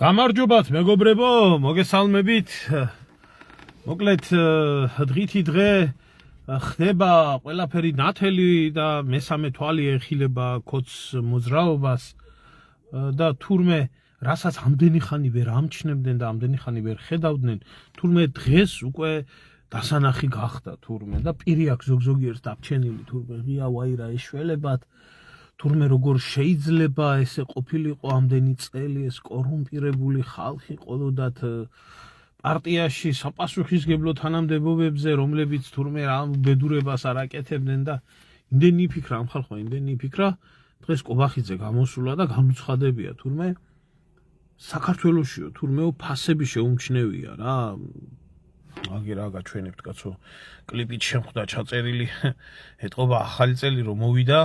გამარჯობათ მეგობრებო, მოგესალმებით. მოკლედ დღითი დღე ხდება ყველაფერი ნათელი და მესამე თვალი ეხილება კოც მოძრაობას და თურმე რასაც ამდენი ხანი ვერ ამჩნევდნენ და ამდენი ხანი ვერ ხედავდნენ, თურმე დღეს უკვე დასანახი გახდა თურმე და პირი აქვს ზოგიერთ დაბჩენილი თურმე ღია ვაირა ეშველებათ. თურმე როგორ შეიძლება ესე ყოფილიყო ამდენი წელი ეს კორუმპირებული ხალხი ყოლოდათ პარტიაში საპასუხისმგებლო თანამდებობებზე, რომლებიც თურმე ამ ბედურებას არ აკეთებდნენ და იმდენი იფიქრა ამ ხალხმა, იმდენი იფიქრა, დღეს კობახიძე გამოსულა და განუცხადებია თურმე საქართველოშიო თურმეო ფასები შეუმჩნევია რა. აგი რა გაჩვენებთ კაცო, კლიპით შემხვდა ჩაწერილი, ეტყობა ახალი წელი რომ მოვიდა.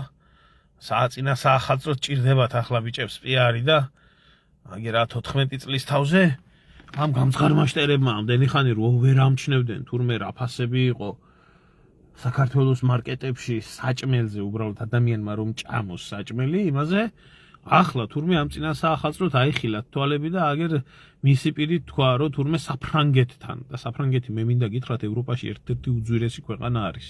სააწინა საახალწლოდ ჭირდებათ ახლა ბიჭებს პიარი და აგი რა 14 წლის თავზე ამ გამწყარმაშტერებმა ამდენი ხანი რო ვერ ამჩნევდნენ თურმე რა ფასები იყო საქართველოს მარკეტებში საჭმელზე უბრალოდ ადამიანმა რომ ჭამოს საჭმელი იმაზე ახლა თურმე ამ წინა საახალწლოდ აიხილათ თვალები და აგერ მისი პირით თქვა რომ თურმე საფრანგეთთან და საფრანგეთი მე მინდა გითხრათ ევროპაში ერთ-ერთი უძვირესი ქვეყანა არის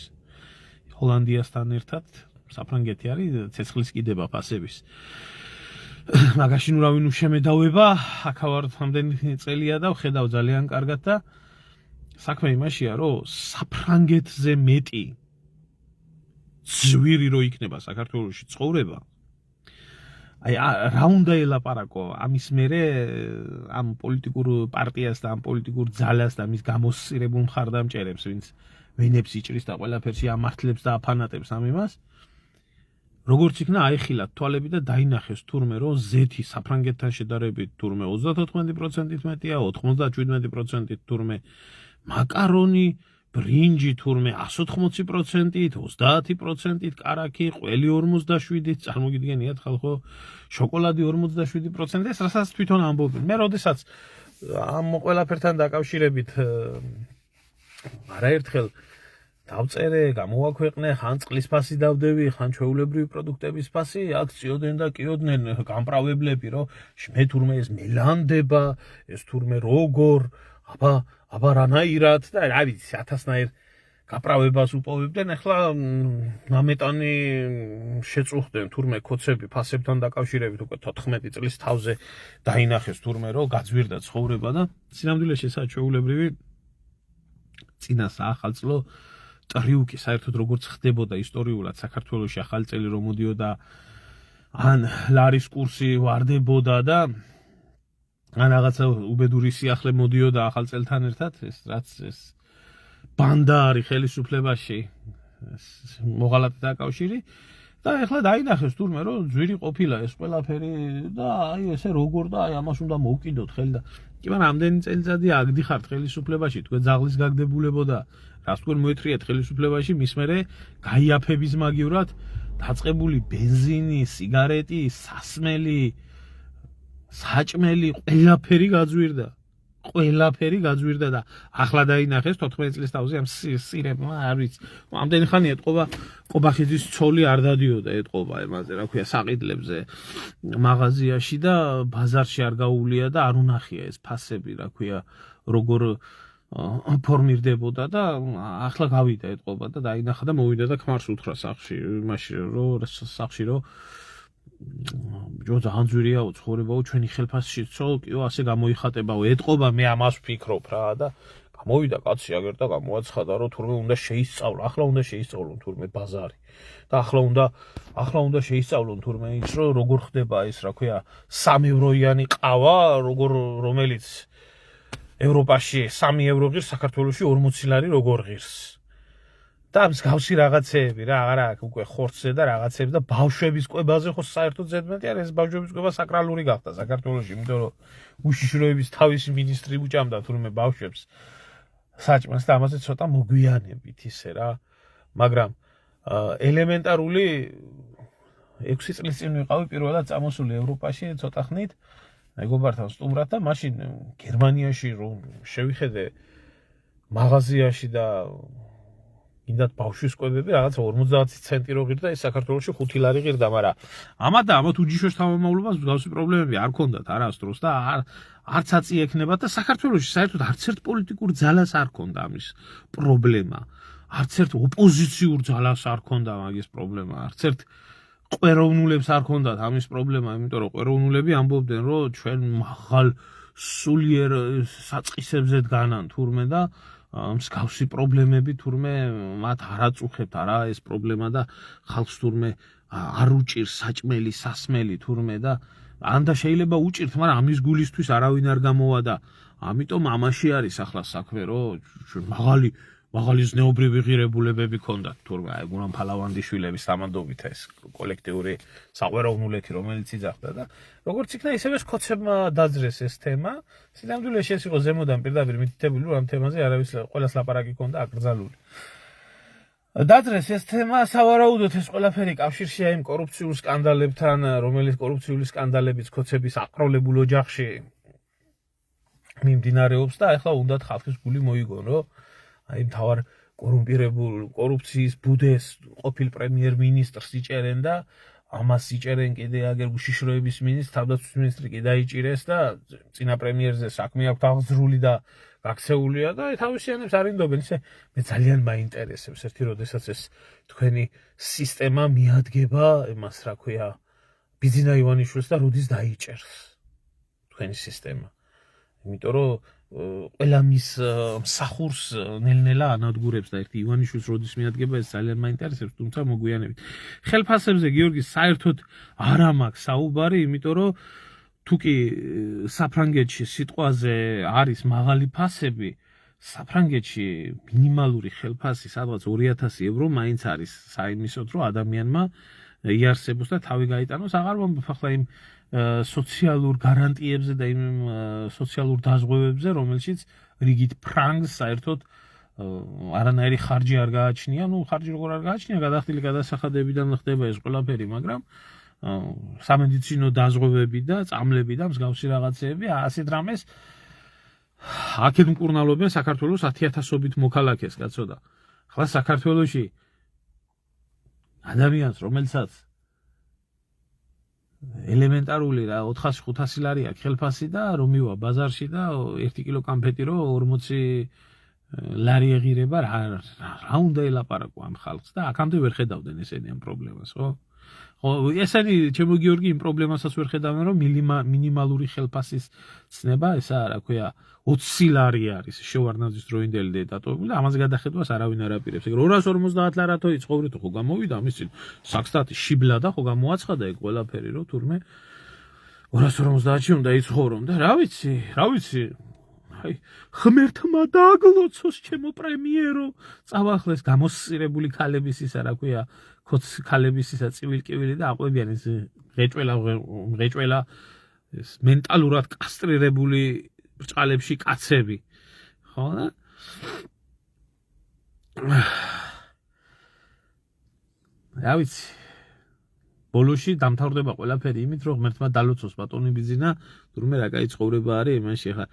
ჰოლანდიასთან ერთად საფრანგეთი არის ცეცხლის კიდება ფასების. მაგაში ნუ რავი ნუ შემედავება, აქავარ ამდენი წელია და ვხედავ ძალიან კარგად და საქმე იმაშია, რომ საფრანგეთზე მეტი ძვირი რო იქნება საქართველოში ცხოვრება. აი რა უნდა ელაპარაკო ამის მერე ამ პოლიტიკურ პარტიას და ამ პოლიტიკურ ძალას და მის გამოსწირებულ მხარდამჭერებს, ვინც ვენებს იჭრის და ყველაფერში ამართლებს და აფანატებს ამ იმას. როგორც იქნა აიხილათ თვალები და დაინახეს თურმე რომ ზეთი საფრანგეთთან შედარებით თურმე 34%-ით მეტია, 97%-ით თურმე მაკარონი, ბრინჯი თურმე 180%-ით, 30%-ით, კარაქი, ყველი 47-ით, წარმოგიდგენიათ ხალხო, შოკოლადი 47%, ეს რასაც თვითონ ამბობენ. მე როდესაც ამ ყველაფერთან დაკავშირებით არაერთხელ დავწერე, გამოვაქვეყნე, ხან წყლის ფასი დავდევი, ხან ჩვეულებრივი პროდუქტების ფასი, აქ წიოდნენ და კიოდნენ გამправებლები, რომ მე თურმე ეს მელანდება, ეს თურმე როგორ, აბა რანაირად და რა ვიცი, 1000-ნაირ გაправებას უპოვებდნენ, ახლა ნამეტანი შეწუხდნენ თურმე კოცები ფასებთან დაკავშირებით უკვე 14 წლის თავზე დაინახეს თურმე რომ გაძვირდა ცხოვრება და სინამდვილეში ეს ჩვეულებრივი წინა საახალწლო ტრიუკი საერთოდ როგორც ხდებოდა ისტორიულად საქართველოში ახალი წელი რომ მოდიოდა ან ლარის კურსი ვარდებოდა და ან რაღაცა უბედური სიახლე მოდიოდა ახალ წელთან ერთად ეს რაც ეს ბანდა არის ხელისუფლებაში მოღალატე დაკავშირი და ეხლა დაინახეს თურმე რომ ძვირი ყოფილა ეს ყველაფერი და აი ესე როგორ და აი ამას უნდა მოვკიდოთ ხელი და კი მაგრამ ამდენი წელიწადი აგდიხართ ხელისუფლებაში თქვენ ძაღლის გაგდებულებოდა რას თქვენ მოეთრიათ ხელისუფლებაში მის მერე გაიაფების მაგივრად დაწყებული ბენზინი, სიგარეტი, სასმელი, საჭმელი ყველაფერი გაძვირდა და ახლა დაინახეს 14 წლის თავზე ამ სირებმა არ ვიცი ამდენი ხანი ეტყობა კობახიძის ცოლი არ დადიოდა ეტყობა ემაზე რა ქვია საყიდლებზე მაღაზიაში და ბაზარში არ გაუვლია და არ უნახია ეს ფასები რა ქვია როგორ ფორმირდებოდა და ახლა გავიდა ეტყობა და დაინახა და მოვიდა და ქმარს უთხრა სახში იმაში რომ სახში რომ ძალიან ძვირიაო ცხოვრებაო ჩვენი ხელფასში ცოლ კიო ასე გამოიხატებაო ეტყობა მე ამას ვფიქრობ რა და გამოვიდა კაცი აგერ და გამოაცხადა რომ თურმე უნდა შეისწავლა ახლა უნდა შეისწავლონ თურმე ბაზარი და ახლა უნდა შეისწავლონ თურმე ის რომ როგორ ხდება ეს რა ქვია 3 ევროიანი ყავა რომელიც ევროპაში 3 ევრო ღირს საქართველოში 40 ლარი როგორ ღირს და მსგავსი რაღაცეები რა არა უკვე ხორცზე და რაღაცეები და ბავშვების კვებაზე ხო საერთოდ ზედმეტი არის ეს ბავშვების კვება საკრალური გახდა საქართველოში იმიტომ რომ უშიშროების თავისი მინისტრი უჭამდა თურმე ბავშვებს საჭმელს და ამაზე ცოტა მოგვიანებით ისე რა მაგრამ ელემენტარული 6 წლის წინ ვიყავი პირველად წამოსული ევროპაში ცოტა ხნით მეგობართან სტუმრად და მაშინ გერმანიაში რომ შევიხედე მაღაზიაში და გინდათ ბავშვის კვებები რაღაცა 50 ცენტი რო ღირდა, ეს საქართველოში 5 ლარი ღირდა, მაგრამ ამათ და ამათ უჯიშოს თავმომავლობას მსგავსი პრობლემები არ ქონდათ არასდროს და არც აწი ექნებათ და საქართველოში საერთოდ არც ერთ პოლიტიკურ ძალას არ ქონდა ამის პრობლემა. არც ერთ ოპოზიციურ ძალას არ ქონდა მაგის პრობლემა. არც ერთ ყვეროვნულებს არ ქონდათ ამის პრობლემა, იმიტომ რომ ყვეროვნულები ამბობდნენ, რომ ჩვენ მაღალ სულიერ საწყისებზე დგანან თურმე და მსგავსი პრობლემები თურმე მათ არ აწუხებთ არა ეს პრობლემა და ხალხს თურმე არ უჭირს საჭმელი, სასმელი თურმე და ან და შეიძლება უჭირთ, მაგრამ ამის გულისთვის არავინ არ გამოვა და ამიტომ ამაში არის ახლა საქმე, რომ მაღალი ზნეობრივი ღირებულებები ქონდათ თურმე აი გურამ ფალავანდიშვილების სამანდობით ეს კოლექტიური საყვეროვნულეთი რომელიც იძახდა და როგორც იქნა ისევე სკოცებმა დაძრეს ეს თემა სინამდვილეში ეს იყო ზემოდან პირდაპირ მითითებული რომ ამ თემაზე არავის ყველას ლაპარაკი ქონდა აკრძალული დაძრეს ეს თემა სავარაუდოდ ეს ყველაფერი კავშირშია იმ კორუფციულ სკანდალებთან რომელიც კორუფციული სკანდალებიც სკოცების აკროლებულ ოჯახში მიმდინარეობს და ახლა უნდათ ხალხის გული მოიგონ რომ აი მთავარ კორუმპირებულ კორუფციის ბუდეს ყოფილ პრემიერ-მინისტრს იჭერენ და ამას იჭერენ კიდე აგერ უშიშროების მინისტრს თავდაცვის მინისტრი კი დაიჭირეს და წინა პრემიერზე საქმე აქვს აღძრული და გაქცეულია და თავისიანებს არინდობენ ისე მე ძალიან მაინტერესებს ერთი როდესაც ეს თქვენი სისტემა მიადგება იმას რა ქვია ბიძინა ივანიშვილს და როდის დაიჭერს თქვენი სისტემა იმიტომ რომ ყველა მის მსახურს ნელ-ნელა ანადგურებს და ერთი ივანიშვილს როდის მიადგება ეს ძალიან მაინტერესებს თუმცა მოგვიანებით ხელფასებზე გიორგი საერთოდ არ ამაქვს საუბარი იმიტომ რომ თუკი საფრანგეთში სიტყვაზე არის მაღალი ფასები საფრანგეთში მინიმალური ხელფასი სადღაც 2000 ევრო მაინც არის საიმისოდ რომ ადამიანმა იარსებოს და თავი გაიტანოს აღარ მომბ ახლა იმ სოციალურ გარანტიებზე და იმ სოციალურ დაზღვევებზე, რომელშიც რიგით ფრანგს საერთოდ არანაირი ხარჯი არ გააჩნია, ну ხარჯი როგორ არ გააჩნია, გადახდილი გადასახადებიდან ხდება ეს ყველაფერი, მაგრამ სამედიცინო დაზღვევები და წამლები და მსგავსი რაღაცეები ასეთ რამეს აქეთ მკურნალობენ საქართველოს 10,000-ობით მოქალაქეს, კაცო და ახლა საქართველოში ადამიანს რომელსაც ელემენტარული რა 400-500 ლარი აქვს ხელფასი და რომ მივა ბაზარში და 1 კილო კამფეტი რო 40 ლარი ეღირება რა უნდა ელაპარაკო ამ ხალხს და აქამდე ვერ ხედავდნენ ესენი ამ პრობლემას ხო ესენი ჩემო გიორგი იმ პრობლემასაც ვერ ხედავდნენ რომ მინიმალური ხელფასის ცნება ესა რა ქვია 20 ლარი არის შევარდნაძის დროინდელი დატოვებული და ამაზე გადახედვას არავინ არ აპირებს ეგ 250 ლარათო იცხოვრეთ ხო გამოვიდა ამის წინ საქსტატი შიბლა და ხო გამოაცხადა ეგ ყველაფერი რომ თურმე 250-ში უნდა იცხოვრო და რა ვიცი აი ღმერთმა დააგლოცოს ჩემო პრემიერო წავახლეს გამოსწირებული ქალების ისა რა ქვია ქალების ისა წივილ-კივილი და აყვებიან ეს ღეჭველა ეს მენტალურად კასტრირებული ბრჭყალებში კაცები ხო და რა ვიცი ბოლოში დამთავრდება ყველაფერი იმით რომ ღმერთმა დალოცოს ბატონი ბიძინა თურმე რა კაი ცხოვრება არის იმაში ხა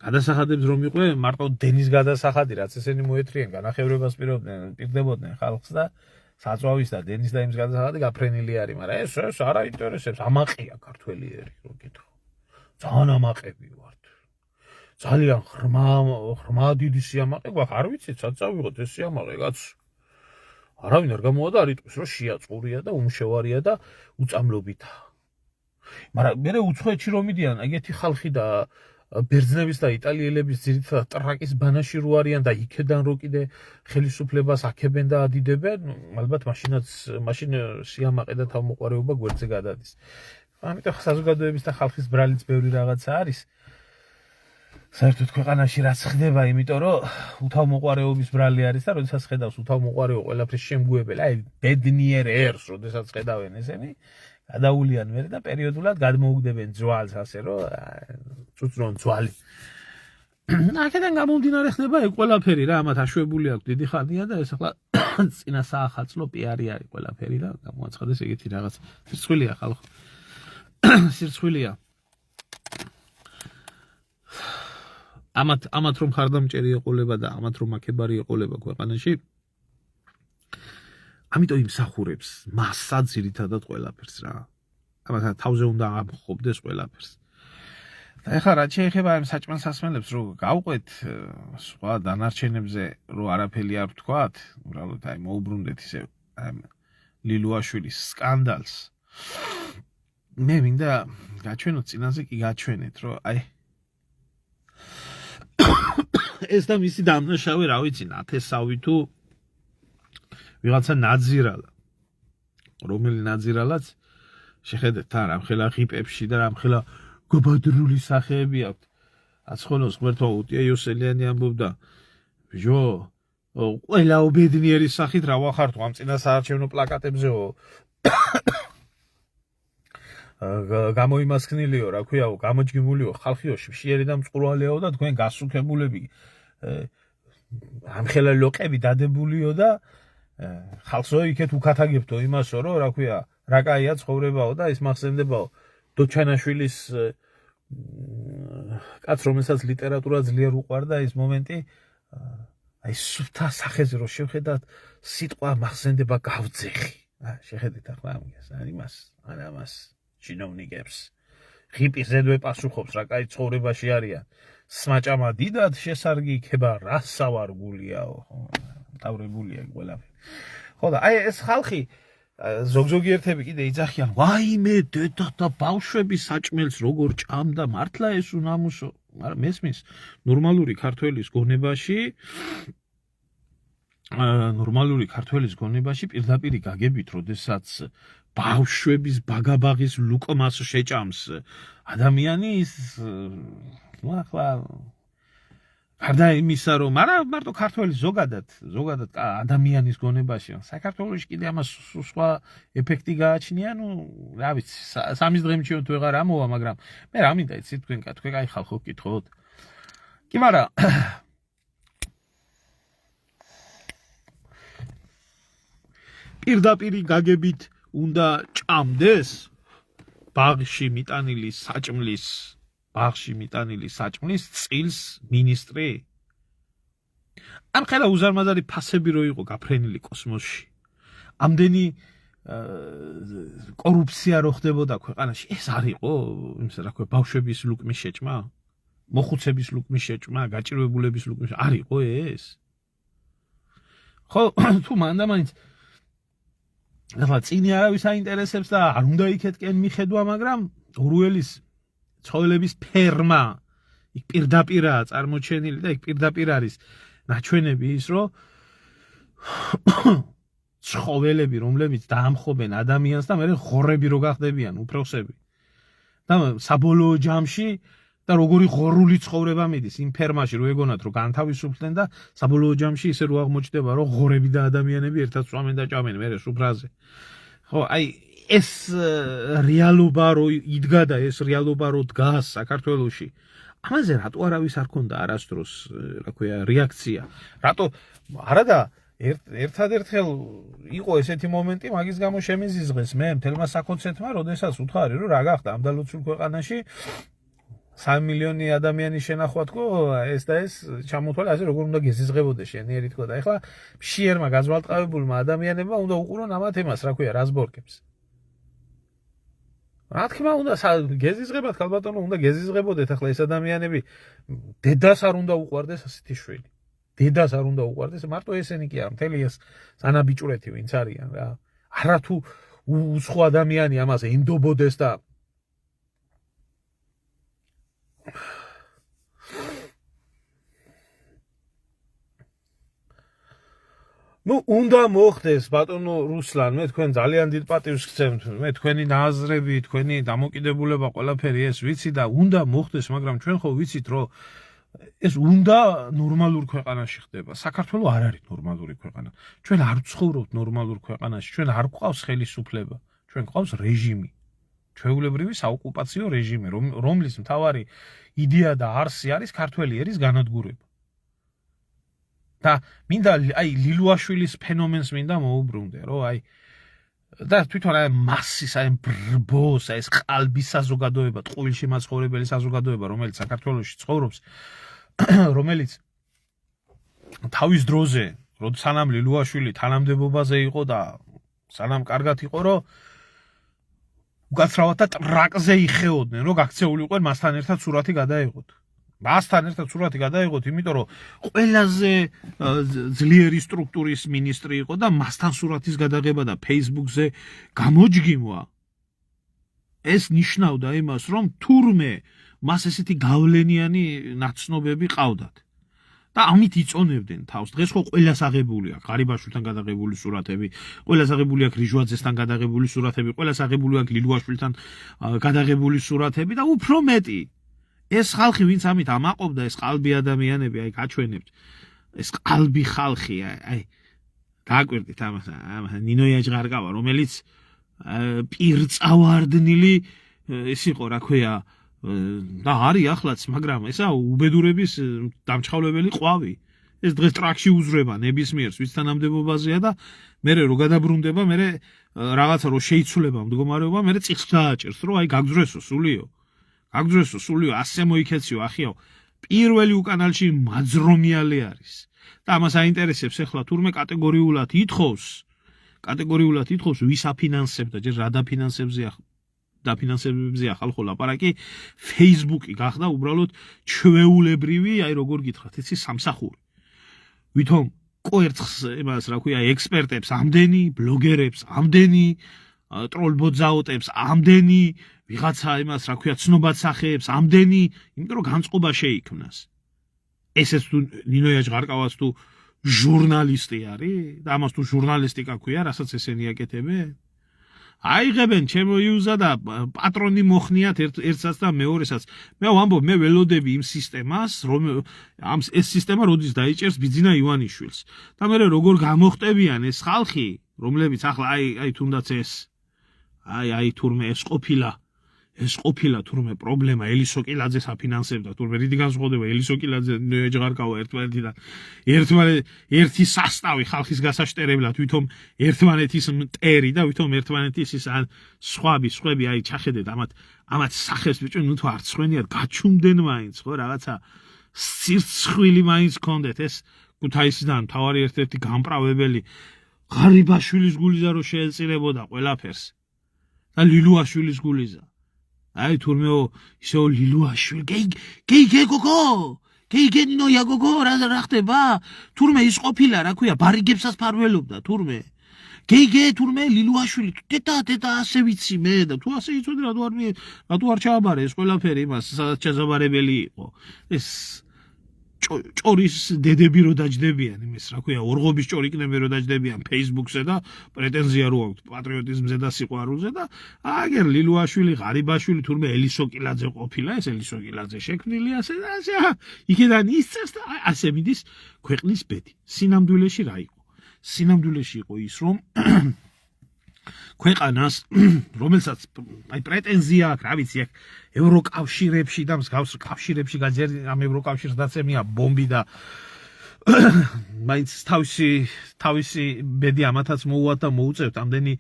გადასახადებს რომ იყვე მარტო დენის გადასახადი რაც ესენი მოეთრიენ განახევრებას პირდებოდნენ ხალხს და საწვავის და დენის და იმის გადასახადი გაფრენილი არის მაგრამ ეს არ აინტერესებს ამაყია ქართველიერი რო გითხო ძალიან ამაყები ვართ ძალიან ღრმა დიდი სიამაყე გვაქვს არ ვიცით სად წავიღოთ ეს სიამაყე კაცო არავინ არ გამოვა და არ იტყვის რომ შეაწყურია და უმშევარია და უწამლობითა მაგრამ მე უცხოეთში რომ მიდიან ეგეთი ხალხი და ბერძნების და იტალიელების ძირითადად ტრაკის ბანაში რო არიან და იქედან რო კიდე ხელისუფლებას აქებენ და ადიდებენ ალბათ მაშინ სიამაყე და თავმოყარეობა გვერდზე გადადის ამიტომ საზოგადოების და ხალხის ბრალიც ბევრი რაღაცა არის საერთოდ ქვეყანაში რაც ხდება, იმიტომ რომ უთავმოყარეობის ბრალი არის და როდესაც ხედავს უთავმოყარეო ყველაფრის შემგუებელი, აი ბედნიერ ერს, როდესაც ხედავენ ესენი, გადაულიან მერე და პერიოდულად გადმოუგდებენ ძვალს, ასე რომ წუწრონ ძვალი. აქედან გამომდინარე ხდება ეგ ყველაფერი რა, ამათ აშვებული აქვს დიდი ხანია და ეს ახლა წინა საახალწლო პიარი არის ყველაფერი და გამოაცხადეს ეგეთი რაღაც. სირცხვილია ხალხო. სირცხვილია. ამათ რომ ხარდამჭერი ეყოლება და ამათ რომ აქებარი ეყოლება ქვეყანაში ამიტომ იმსახურებს მასა ძირითადად ყველაფერს რა. ამასაც თავზე უნდა ამხობდეს ყველაფერს. და ეხლა რაც შეეხება იმ საჭმელ-სასმელებს, რომ გავყვეთ სხვა დანარჩენებზე, რომ არაფერი არ ვთქვათ, უბრალოდ აი მოუბრუნდეთ ისე ლილუაშვილის სკანდალს. მე მინდა გაჩვენოთ წინაზე კი გაჩვენეთ, რომ აი ეს და მისი დამნაშავე, რა ვიცი, ნათესავი თუ ვიღაცა ნაძირალა. რომელი ნაძირალაც შეხედეთ თან რამხელა ღიპებში და რამხელა გობადრული სახეები აქვთ. აცხონოს ღმერთო უტია იოსელიანი ამბობდა, ბიჭო, ყველა ობედნიერის სახით რა ვახართო ამ წინა საარჩევნო პლაკატებზეო. გამოიმასქნილიო, რა ქვიაო, გამოჯგიმულიო, ხალხიო, შიერი და მწყურვალეო და თქვენ გასუქებულები ამხელა ლოყები დადებულიო და ხალხსო იქეთ უკათაგებთო იმასო, რომ რა ქვია, რა კაია ცხოვრებაო და ის მახსენდებაო დოჩანაშვილის კაც რომელსაც ლიტერატურა ძლიერ უყვარდა ის მომენტი აი სუფთა სახეზე რომ შევხედათ სიტყვა მახსენდება გავძეხი. შეხედეთ ახლა ამას, ამას ჩინოვნიკებს. ღიპის ზედვე პასუხობს რა კაი ცხოვრებაში არიან. სმაჭამა დიდად შესარგი იქება რა სავარგულიაო. დავრებულია ყველაფერი. ხო და აი ეს ხალხი ზოგიერთები კიდე იძახიან, ვაიმე დედა და ბავშვების საჭმელს როგორ ჭამდა, მართლა ეს უნამუსო. მაგრამ მესმის ნორმალური ქართველის გონებაში პირდაპირ გაგებით, როდესაც ბავშვების ბაგაბაღის ლუკმას შეჭამს ადამიანი ის ახლა გარდა იმისა, რომ მარტო ქართველის ზოგადად ადამიანის გონებაში, საქართველოში კიდე ამას სხვა ეფექტი გააჩნია, ნუ რა ვიცი, სამის დღემჩიოთ ვეღარ ამოვა, მაგრამ მე რა მინდა იცით თქვენ კაი ხალხო გკითხოთ. კი, მაგრამ პირდაპირ გაგებით უნდა ჭამდეს ბაღში მიტანილი საჭმლის წილს მინისტრი. ამ ხელა უზარმაზარი ფასები რო იყო გაფრენილი კოსმოსში. ამდენი კორუფცია რო ხდებოდა ქვეყანაში, ეს არ იყო იმის რა ქვია, ბავშვების ლუკმის შეჭმა, მოხუცების ლუკმის შეჭმა, გაჭირვებულების ლუკმის არ იყო ეს. ხო, თუ მანდამაინც ახლა წინი არავის აინტერესებს და არ უნდა იქეთკენ მიხედვა, მაგრამ ორუელის ცხოველების ფერმა იქ პირდაპირაა წარმოჩენილი და იქ პირდაპირ არის ნაჩვენები ის, რომ ცხოველები, რომლებიც დაამხობენ ადამიანს და მერე ღორები რო გახდებიან, უფროსები. და საბოლოო ჯამში და როგორი ღორული ცხოვრება მიდის იმ ფერმაში, რო ეგონათ, რომ განთავისუფლდნენ და საბოლოო ჯამში ისე რო აღმოჩნდება, რომ ღორები და ადამიანები ერთად წვამენ და ჭამენ მერე სუფრაზე. ხო, აი ეს რეალობა რო იდგა და ეს რეალობა რო დგას საქართველოში, ამაზე რატო არავის არ ქონდა არასდროს, რა ქვია, რეაქცია? რატო არადა ერთადერთხელ იყო ესეთი მომენტი, მაგის გამო შემიზიზღეს მე მთელმა საკონცერტმა, როდესაც უთხარი, რომ რა გახდა ამ დალოცულ ქვეყანაში 3 მილიონი ადამიანის შენახვა თქო, ეს და ეს ჩამოთვალე, ასე როგორ უნდა გეზიზღებოდეს შენიერი თქო და ეხლა მშიერმა გაზვალტყავებულმა ადამიანებმა უნდა უყურონ ამა თემას, რა ქვია, რაზბორკებს. რა თქმა უნდა, გეზიზღებათ ქალბატონო, უნდა გეზიზღებოდეთ ახლა ეს ადამიანები. დედას არ უნდა უყვარდეს ასეთი შვილი. დედას არ უნდა უყვარდეს, მარტო ესენი კი არა, მთელი ეს სანაბიჭურეთი ვინც არიან რა. არა თუ უცხო ადამიანი ამაზე იმდობოდეს და ნუ უნდა მოხდეს ბატონო რუსლან, მე თქვენ ძალიან დიდ პატივს გცემთ, მე თქვენი ნაზრები, თქვენი დამოკიდებულება ყველაფერი ეს ვიცი და უნდა მოხდეს, მაგრამ ჩვენ ხო ვიცით, რომ ეს უნდა ნორმალურ ქვეყანაში ხდება. საქართველო არ არის ნორმალური ქვეყანა. ჩვენ არ ვცხოვრობთ ნორმალურ ქვეყანაში, ჩვენ არ გვყავს ხელისუფლება, ჩვენ გვყავს რეჟიმი. ჩვეულებრივი საოკუპაციო რეჟიმი, რომლის მთავარი იდეა და არსი არის ქართველი ერის განადგურება. და მინდა აი ლილუაშვილის ფენომენს მინდა მოუბრუნდე, რომ აი და თვითონ აი მასის, აი ბრბოს, აი ეს ყალბის საზოგადოება, ტყუილში მაცხოვრებელი საზოგადოება, რომელიც საქართველოში ცხოვრობს, რომელიც თავის დროზე სანამ ლილუაშვილი თანამდებობაზე იყო და სანამ კარგად იყო, რომ უკაცრავად და ტრაკზე იხეოდნენ, რომ გაქცეულიყვნენ მასთან ერთად სურათი გადაეღოთ. მასთან ერთად სურათი გადაეღოთ, იმიტომ რომ ყველაზე ძლიერი სტრუქტურის მინისტრი იყო და მასთან სურათის გადაღება და Facebook-ზე გამოჯგიმვა ეს ნიშნავდა იმას, რომ თურმე მას ესეთი გავლენიანი ნაცნობები ყავდათ. და ამით იწონებდნენ თავს. დღეს ხო ყველას აღებული აქვს ღარიბაშვილთან გადაღებული სურათები, ყველას აღებული აქვს რიჟვაძესთან გადაღებული სურათები, ყველას აღებული აქვს ლილუაშვილთან გადაღებული სურათები და უფრო მეტი ეს ხალხი ვინც ამით ამაყობდა, ეს ყალბი ადამიანები, აი გაჩვენებთ. ეს ყალბი ხალხი, აი გააკვირდით ამას, ნინო იაჯღარკავა, რომელიც პირწავარდნილი ეს იყო, რა ქვია, და არის ახლაც, მაგრამ ესა უბედურების დამჩხავლებელი ყვავი. ეს დღეს ტრაქში უძრება ნებისმიერს, ვიც თანამდებობაზეა და მერე რო გადაბრუნდება, მერე რაღაცა რო შეიცვლება მდგომარეობა, მერე წიხს გააჭერს, რომ აი გაგძრესო სულიო. გაგძრესო სულიო, ასე მოიქეციო, ახიო. პირველი უკანალში მაძრომიალე არის. და ამას აინტერესებს ახლა თურმე კატეგორიულად ითხოვს, ვის აფინანსებდა, ჯერ რა დაფინანსებებზეა ხალხო ლაპარაკი, Facebook-ი გახდა უბრალოდ ჩვეულებრივი, აი როგორ გითხრათ, იცი სამსახური. ვითომ კვერცხს იმას რა ქვია, ექსპერტებს ამდენი, ბლოგერებს ამდენი, ტროლბოძაოტებს ამდენი, ვიღაცა იმას რა ქვია, ცნობაცახეებს ამდენი, იმიტომ რომ განწყობა შეიქმნას. ესეც თუ ნინო იაჯღარკავაც თუ ჟურნალისტი არის და ამას თუ ჟურნალისტიკა ქვია, რასაც ესენი აკეთებენ. აიღებენ ჩემო იუზა და პატრონი მოხნიათ ერთსაც და მეორესაც. მე ვამბობ, მე ველოდები იმ სისტემას, რომ ეს სისტემა როდის დაიჭერს ბიძინა ივანიშვილს. და მე როგორ გამოხტებიან ეს ხალხი, რომლებიც ახლა აი თუნდაც აი თურმე ეს ყოფილა თურმე პრობლემა ელისო კილაძეს აფინანსებდა, თურმე რიდი განსხვავდება ელისო კილაძე ეჯღარკავა ერთმანეთიდან ერთი სასტავი ხალხის გასაშტერებლად, ვითომ ერთმანეთის მტერი და ვითომ ერთმანეთის ის ან სხვები აი ჩახედეთ ამათ სახეს ბიჭო, ნუ თუ არ ცხვენიათ გაჩუმდნენ მაინც, ხო რაღაცა სირცხვილი მაინც კონდეთ. ეს ქუთაისიდან მთავარი ერთ-ერთი გამправებელი ღარიბაშვილის გულიზა რო შეეწირებოდა ყველაფერს და ლილუაშვილის გულიზა. აი თურმეო ისეო ლილუაშვილი გეიგენინოია გოგო რა ხდება? თურმე ის ყოფილა რა ქვია, ბარიგებსაც ფარველობდა თურმე. გეიგე თურმე ლილუაშვილი დედა ასე ვიცი მე და თუ ასე იცოდი რატო არ ჩააბარე ეს ყველაფერი იმას, სადაც ჩაზაბარებელი იყო. ეს ჭორის დედები რო დაჯდებიან იმის, რა ქვია, ორღობის ჭორიკნები რო დაჯდებიან Facebook-ზე და პრეტენზია რო აქვთ პატრიოტიზმზე და სიყვარულზე და აგერ ლილუაშვილი, ღარიბაშვილი თურმე ელისო კილაძე ყოფილა, ეს ელისო კილაძე შექმნილი ასე და ასე იქიდან ისწევს და ასე მიდის ქვეყნის ბედი. სინამდვილეში რა იყო? სინამდვილეში იყო ის, რომ ქვეყანას, რომელსაც აი პრეტენზია აქვს, რა ვიცი, ევროკავშირებში და მსგავს კავშირებში ამ ევროკავშირს დაცემია ბომბი და მაინც თავისი ბედი ამათაც მოუვათ და მოუწევთ ამდენი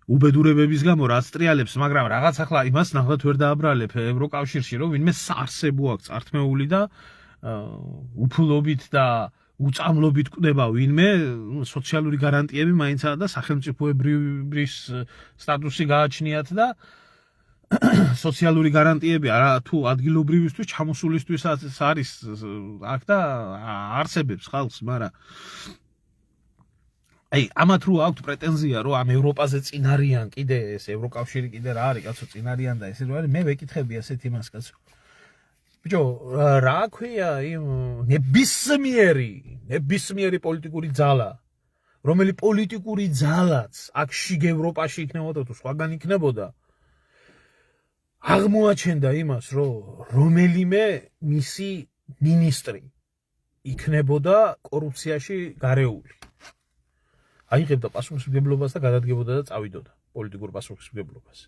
უბედურებების გამო რაც ტრიალებს, მაგრამ რაღაც ახლა იმას ნახოთ ვერ დააბრალებ ევროკავშირში, რომ ვინმე საარსებო აქვს წართმეული და უფლობით და უწამლობით კვდება ვინმე, სოციალური გარანტიები მაინცაა და სახელმწიფოებრივის სტატუსი გააჩნიათ და სოციალური გარანტიები არა თუ ადგილობრივისთვის ჩამოსულისთვისაც არის აქ და არსებობს ხალხს, მაგრამ აი ამათ რო აქვთ პრეტენზია, რომ ამ ევროპაზე წინ არიან კიდე ეს ევროკავშირი კიდე რა არის კაცო წინ არიან და ესე რო არის, მე ვეკითხები ასეთ იმას კაცო. ბიჭო, რა ქვია იმ ნებისმიერი პოლიტიკური ძალა, რომელი პოლიტიკური ძალაც აქ შიგ ევროპაში იქნებოდა თუ სხვაგან იქნებოდა, აღმოაჩენდა იმას, რომ რომელიმე მისი მინისტრი იქნებოდა კორუფციაში გარეული. აიღებდა პასუხისმგებლობას და გადადგებოდა და წავიდოდა პოლიტიკურ პასუხისმგებლობას.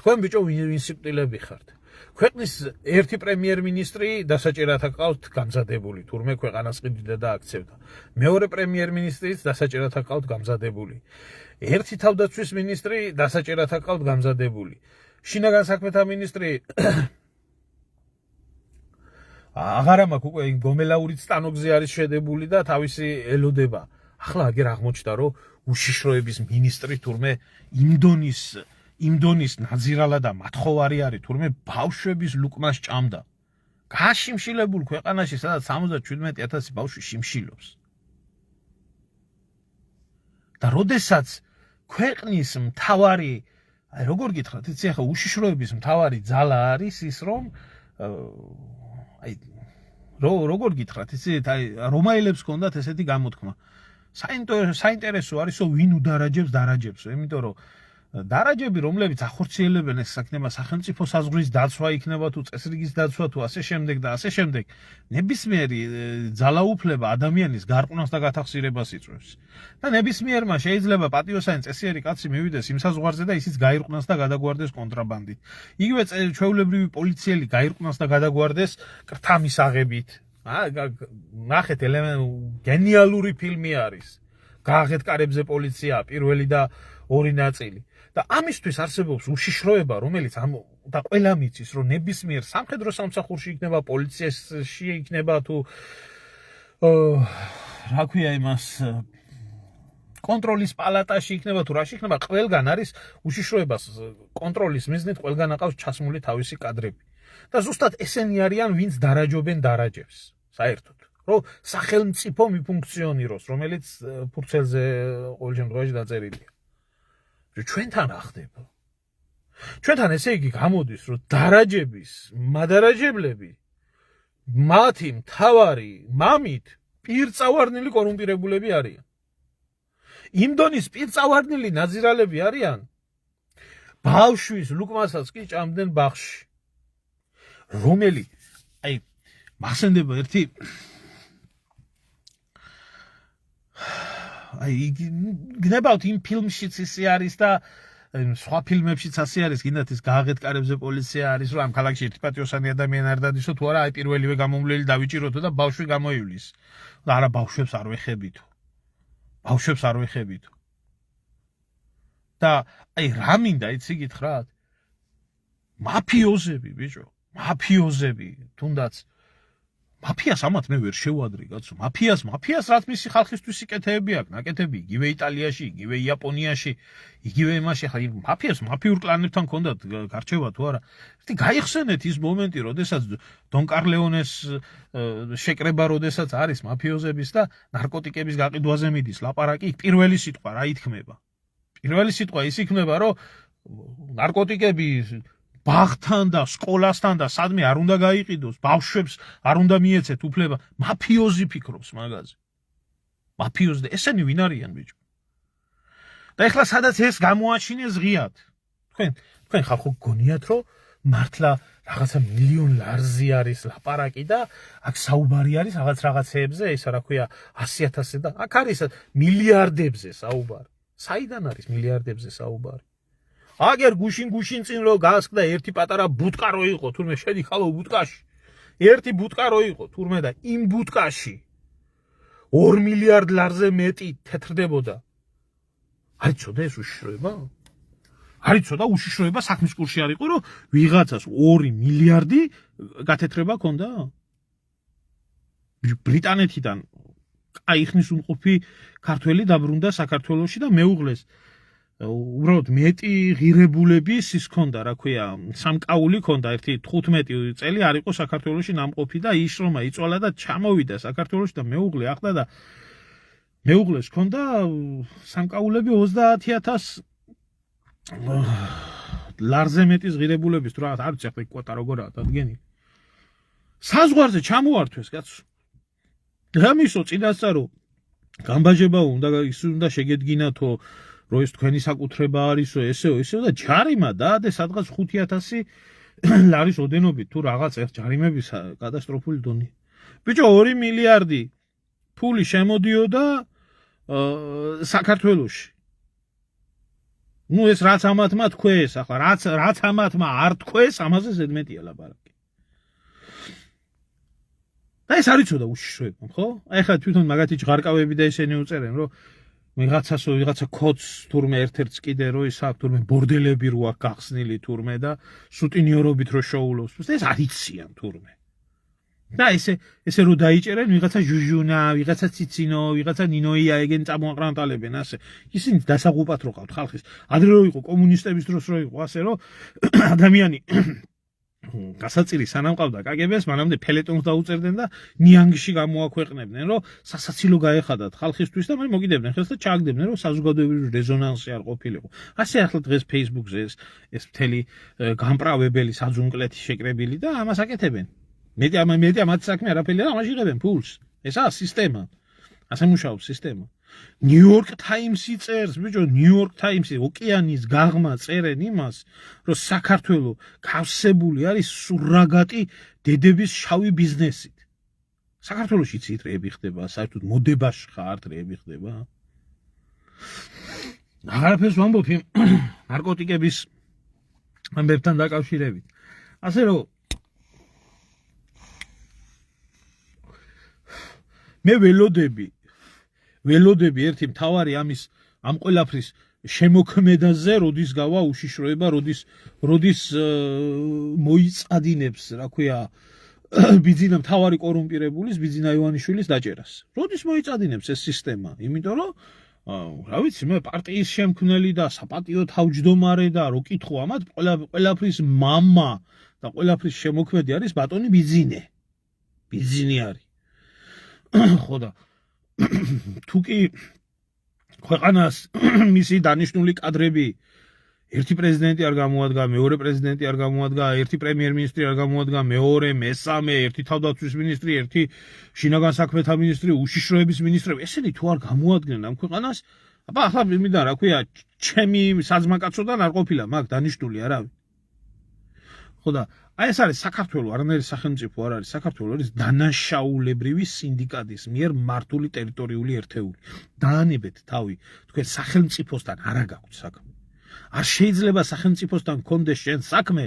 თქვენ ბიჭო ვინ სიკვდილები ხართ? ქვეყნის ერთი პრემიერ-მინისტრი დასაჭერად ჰყავთ გამზადებული, თურმე ქვეყანას ყიდდა და აქცევდა. მეორე პრემიერ-მინისტრიც დასაჭერად ჰყავთ გამზადებული. ერთი თავდაცვის მინისტრი დასაჭერად ჰყავთ გამზადებული. შინაგან საქმეთა მინისტრი აღარა მაქვს უკვე გომელაურიც სტანოგზე არის შედებული და თავისი ელოდება. ახლა აგერ აღმოჩნდა რომ უშიშროების მინისტრი თურმე იმ დონის ნაძირალა და მათხოვარი არის თურმე ბავშვების ლუკმას ჭამდა. გაშიმშილებულ ქვეყანაში სადაც 77,000 ბავშვი შიმშილობს. და როდესაც ქვეყნის მთავარი აი როგორ გითხრათ იცი ახლა უშიშროების მთავარი ძალა არის ის რომ აი როგორ გითხრათ იცი აი რომაელებს ჰქონდათ ესეთი გამოთქმა საინტერესო არის რომ ვინ უდარაჯებს დარაჯებს იმიტომ რომ დარაჯები რომლებიც ახორციელებენ ეს საქმეა სახელმწიფო საზღვრის დაცვა იქნება თუ წესრიგის დაცვა თუ ასე შემდეგ და ასე შემდეგ ნებისმიერი ძალაუფლება ადამიანის გარყვნას და გათახსირებას იწვევს და ნებისმიერმა შეიძლება პატიოსანი წესიერი კაცი მივიდეს იმ საზღვარზე და ისიც გაირყვნას და გადაგვარდეს კონტრაბანდით იგივე ჩვეულებრივი პოლიციელი გაირყვნას და გადაგვარდეს კრთამის აღებით ნახეთ გენიალური ფილმი არის გააღეთ კარებზე პოლიცია პირველი და ორი ნაწილი და ამისთვის არსებობს უშიშროება რომელიც და ყველა მიცის რომ ნებისმიერ სამხედრო სამსახურში იქნება პოლიციაში იქნება თუ რა ქვია იმას კონტროლის პალატაში იქნება თუ რაში იქნება ყველგან არის უშიშროებას კონტროლის მიზნით ყველგან აყავს ჩასმული თავისი კადრები და ზუსტად ესენი არიან ვინც დარაჯობენ დარაჯებს საერთოდ რომ სახელმწიფო მიფუნქციონიროს რომელიც ფურცელზე ყოველ შემთხვევაში დაწერილია ჩვენთან რა ხდება ჩვენთან ესე იგი გამოდის რომ დარაჯების მადარაჯებლები მათი მთავარი მამით პირწავარნილი კორუმპირებულები არიან იმ დონის პირწავარნილი ნაძირალები არიან ბავშვის ლუკმასაც კი ჭამდნენ ბაღში რომელი აი მახსენდება ერთი აი გნებავთ იმ ფილმშიც ისე არის და სხვა ფილმებშიც ასე არის გინდათ ის გააღეთ კარებზე პოლიცია არის რომ ამ ქალაქში ერთი პატიოსანი ადამიანი არ დადისო თუ არა აი პირველივე გამომვლელი დავიჭიროთო და ბავშვი გამოივლის და არა ბავშვებს არ ვეხებითო და აი რა მინდა იცი გითხრათ მაფიოზები ბიჭო მაფიოზები თუნდაც მაფიას ამათ მე ვერ შევადრი კაცო მაფიას რაც მისი ხალხისთვის იკეთებები აქვს ნაკეთები იგივე იტალიაში იგივე იაპონიაში იგივე იმაში ხა მაფიას მაფიურ კლანებთან ჰქონდათ გარჩევა თუ არა ერთი გაიხსენეთ ის მომენტი როდესაც დონ კარლეონეს შეკრება როდესაც არის მაფიოზების და ნარკოტიკების გაყიდვაზე მიდის ლაპარაკი პირველი სიტყვა რა ითქმება პირველი სიტყვა ის იქნება რომ ნარკოტიკები ბაღთან და სკოლასთან და სადმე არ უნდა გაიყიდოს ბავშვებს არ უნდა მიეცეთ უფლება მაფიოზი ფიქრობს მაგაზე მაფიოზი და ესენი ვინ არიან ბიჭო და ეხლა სადაც ეს გამოაჩინეს ღიად თქვენ ხალხო გონიათ რომ მართლა რაღაცა მილიონ ლარზე არის ლაპარაკი და აქ საუბარი არის რაღაცეებზე ისა რა ქვია 100,000-ზე და აქ არის მილიარდებზე საუბარი საიდან არის მილიარდებზე საუბარი აგერ გუშინ წინ რო გასკდა ერთი პატარა ბუტკა რო იყო თურმე შედი ხალო ბუტკაში ერთი ბუტკა რო იყო თურმე და იმ ბუტკაში 2 მილიარდ ლარზე მეტი თეთრდებოდა არიცოდა ეს უშიშროება არიცოდა უშიშროება საქმის კურსში არ იყო რომ ვიღაცას 2 მილიარდი გათეთრება ჰქონდა ბრიტანეთიდან აიხნის უმყოფი ქართველი დაბრუნდა საქართველოში და მეუღლეს უბრალოდ მეტი ღირებულების ის ქონდა რა ქვია სამკაული ქონდა ერთი 15 წელი არ იყო საქართველოში ნამყოფი და იშრომა იწვალა და ჩამოვიდა საქართველოში და მეუღლე ახდა და მეუღლეს ქონდა სამკაულები 30,000 ლარზე მეტის ღირებულების თუ რაღაც არ ვიცი ახლა კვოტა როგორაა დადგენილი საზღვარზე ჩამოართვეს კაცო გამისო წინასწარო გამბაჟება უნდა შეგედგინათო რომ ეს თქვენი საკუთრება არისო ესეო და ჯარიმა დაადე სადღაც 5,000 ლარის ოდენობით თუ რაღაც ერთ ჯარიმების კატასტროფული დონე ბიჭო 2 მილიარდი ფული შემოდიოდა საქართველოში ნუ ეს რაც ამათმა თქვეს ახლა რაც ამათმა არ თქვეს ამაზე ზედმეტია ლაპარაკი და ეს არიცოდა უშიშროება ხო აი ხა თვითონ მაგათი ჟღარკავები და ესენი უწერენ რომ ვიღაცა კოდს თურმე ერთ-ერთს კიდე რო ის აქვს თურმე ბორდელები რო აქვს გახსნილი თურმე და სუტინიორობით რო შოულობს ეს არიციან თურმე და ესე რო დაიჭერენ ვიღაცა ჟუჟუნა, ვიღაცა ციცინო, ვიღაცა ნინოია ეგენ წამოაყრანტალებენ ასე. ისინი დასაღუპად რო ყავთ ხალხის. ადრე რო იყო კომუნისტების დროს რო იყო ასე რომ ადამიანი გასაწირი სანამ ყავდა კგბ-ს, მანამდე ფელეტონს დაუწერდნენ და ნიანგში გამოაქვეყნებდნენ, რომ სასაცილო გაეხადათ ხალხისთვის და მე მოგიდებდნენ ხელს და ჩააგდებდნენ, რომ საზოგადოებრივი რეზონანსი არ ყოფილიყო. ასე ახლა დღეს Facebook-ზე ეს მთელი გამპრავებელი საძუნკლეთი შეკრებილი და ამას აკეთებენ. მეტი ამათ საქმე არაფერი და ამაში იღებენ ფულს. ესაა სისტემა. ასე მუშაობს სისტემა. New York Times-ი წერს, ბიჭო, New York Times-ი ოკეანის გაღმა წერენ იმას, რომ საქართველო გავსებული არის სურაგატი დედების შავი ბიზნესით. საქართველოში იცით რეები ხდება, საერთოდ მოდებაში ხართ რეები ხდება. აღარაფერს ვამბობ იმ ნარკოტიკების ამბებთან დაკავშირებით. ასე რომ მე ველოდები ერთი მთავარი ამ ყველაფრის შემოქმედაზე, როდის გავა უშიშროება, როდის მოიწადინებს, რა ქვია, ბიძინა მთავარი კორუმპირებულის, ბიძინა ივანიშვილის დაჭერას. როდის მოიწადინებს ეს სისტემა? იმიტომ რომ რა ვიცი, მე პარტიის შემქმნელი და საპატიო თავმჯდომარე და რო კითხო ამათ, ყველაფრის მამა და ყველაფრის შემოქმედი არის ბატონი ბიძინე. ბიძინი არის. ხო და თუკი ქვეყანას მისი დანიშნული კადრები ერთი პრეზიდენტი არ გამოადგა, მეორე პრეზიდენტი არ გამოადგა, ერთი პრემიერ-მინისტრი არ გამოადგა, მეორე, მესამე, ერთი თავდაცვის მინისტრი, ერთი შინაგან საქმეთა მინისტრი, უშიშროების მინისტრები, ესენი თუ არ გამოადგენენ ამ ქვეყანას, აბა ახლა მიდან რა ქვია, ჩემი საძმაკაცოდან არ ყოფილა მაგ დანიშნული არავინ. ხო და აი ეს არის საქართველო, არანაირი სახელმწიფო არ არის, საქართველო არის დანაშაულებრივი სინდიკატის მიერ მართული ტერიტორიული ერთეული. დაანებეთ თავი, თქვენ სახელმწიფოსთან არა გაქვთ საქმე. არ შეიძლება სახელმწიფოსთან გქონდეს შენ საქმე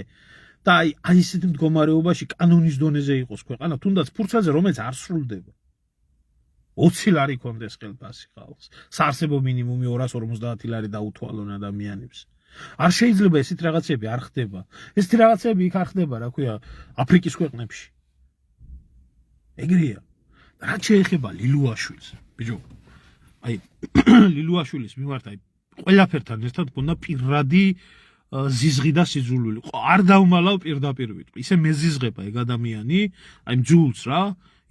და აი ისეთ მდგომარეობაში კანონის დონეზე იყოს ქვეყანა, თუნდაც ფურცელზე რომელიც არ სრულდება. 20 ლარი გქონდეს ხელფასი ხალხს. საარსებო მინიმუმი 250 ლარი დაუთვალონ ადამიანებს. არ შეიძლება ესეთ რაღაცები არ ხდება. ესეთი რაღაცები იქ არ ხდება, რა ქვია, აფრიკის ქვეყნებში. ეგრეა. რა შეეხება ლილუაშვილს, ბიჭო? აი ლილუაშვილის მიმართ აი ყველაფერთან ერთად გქონდა პირადი ზიზღი და სიძულვილი. არ დავმალავ პირდაპირ ვიტყვი. ისე მეზიზღება ეგ ადამიანი, აი მძულს რა.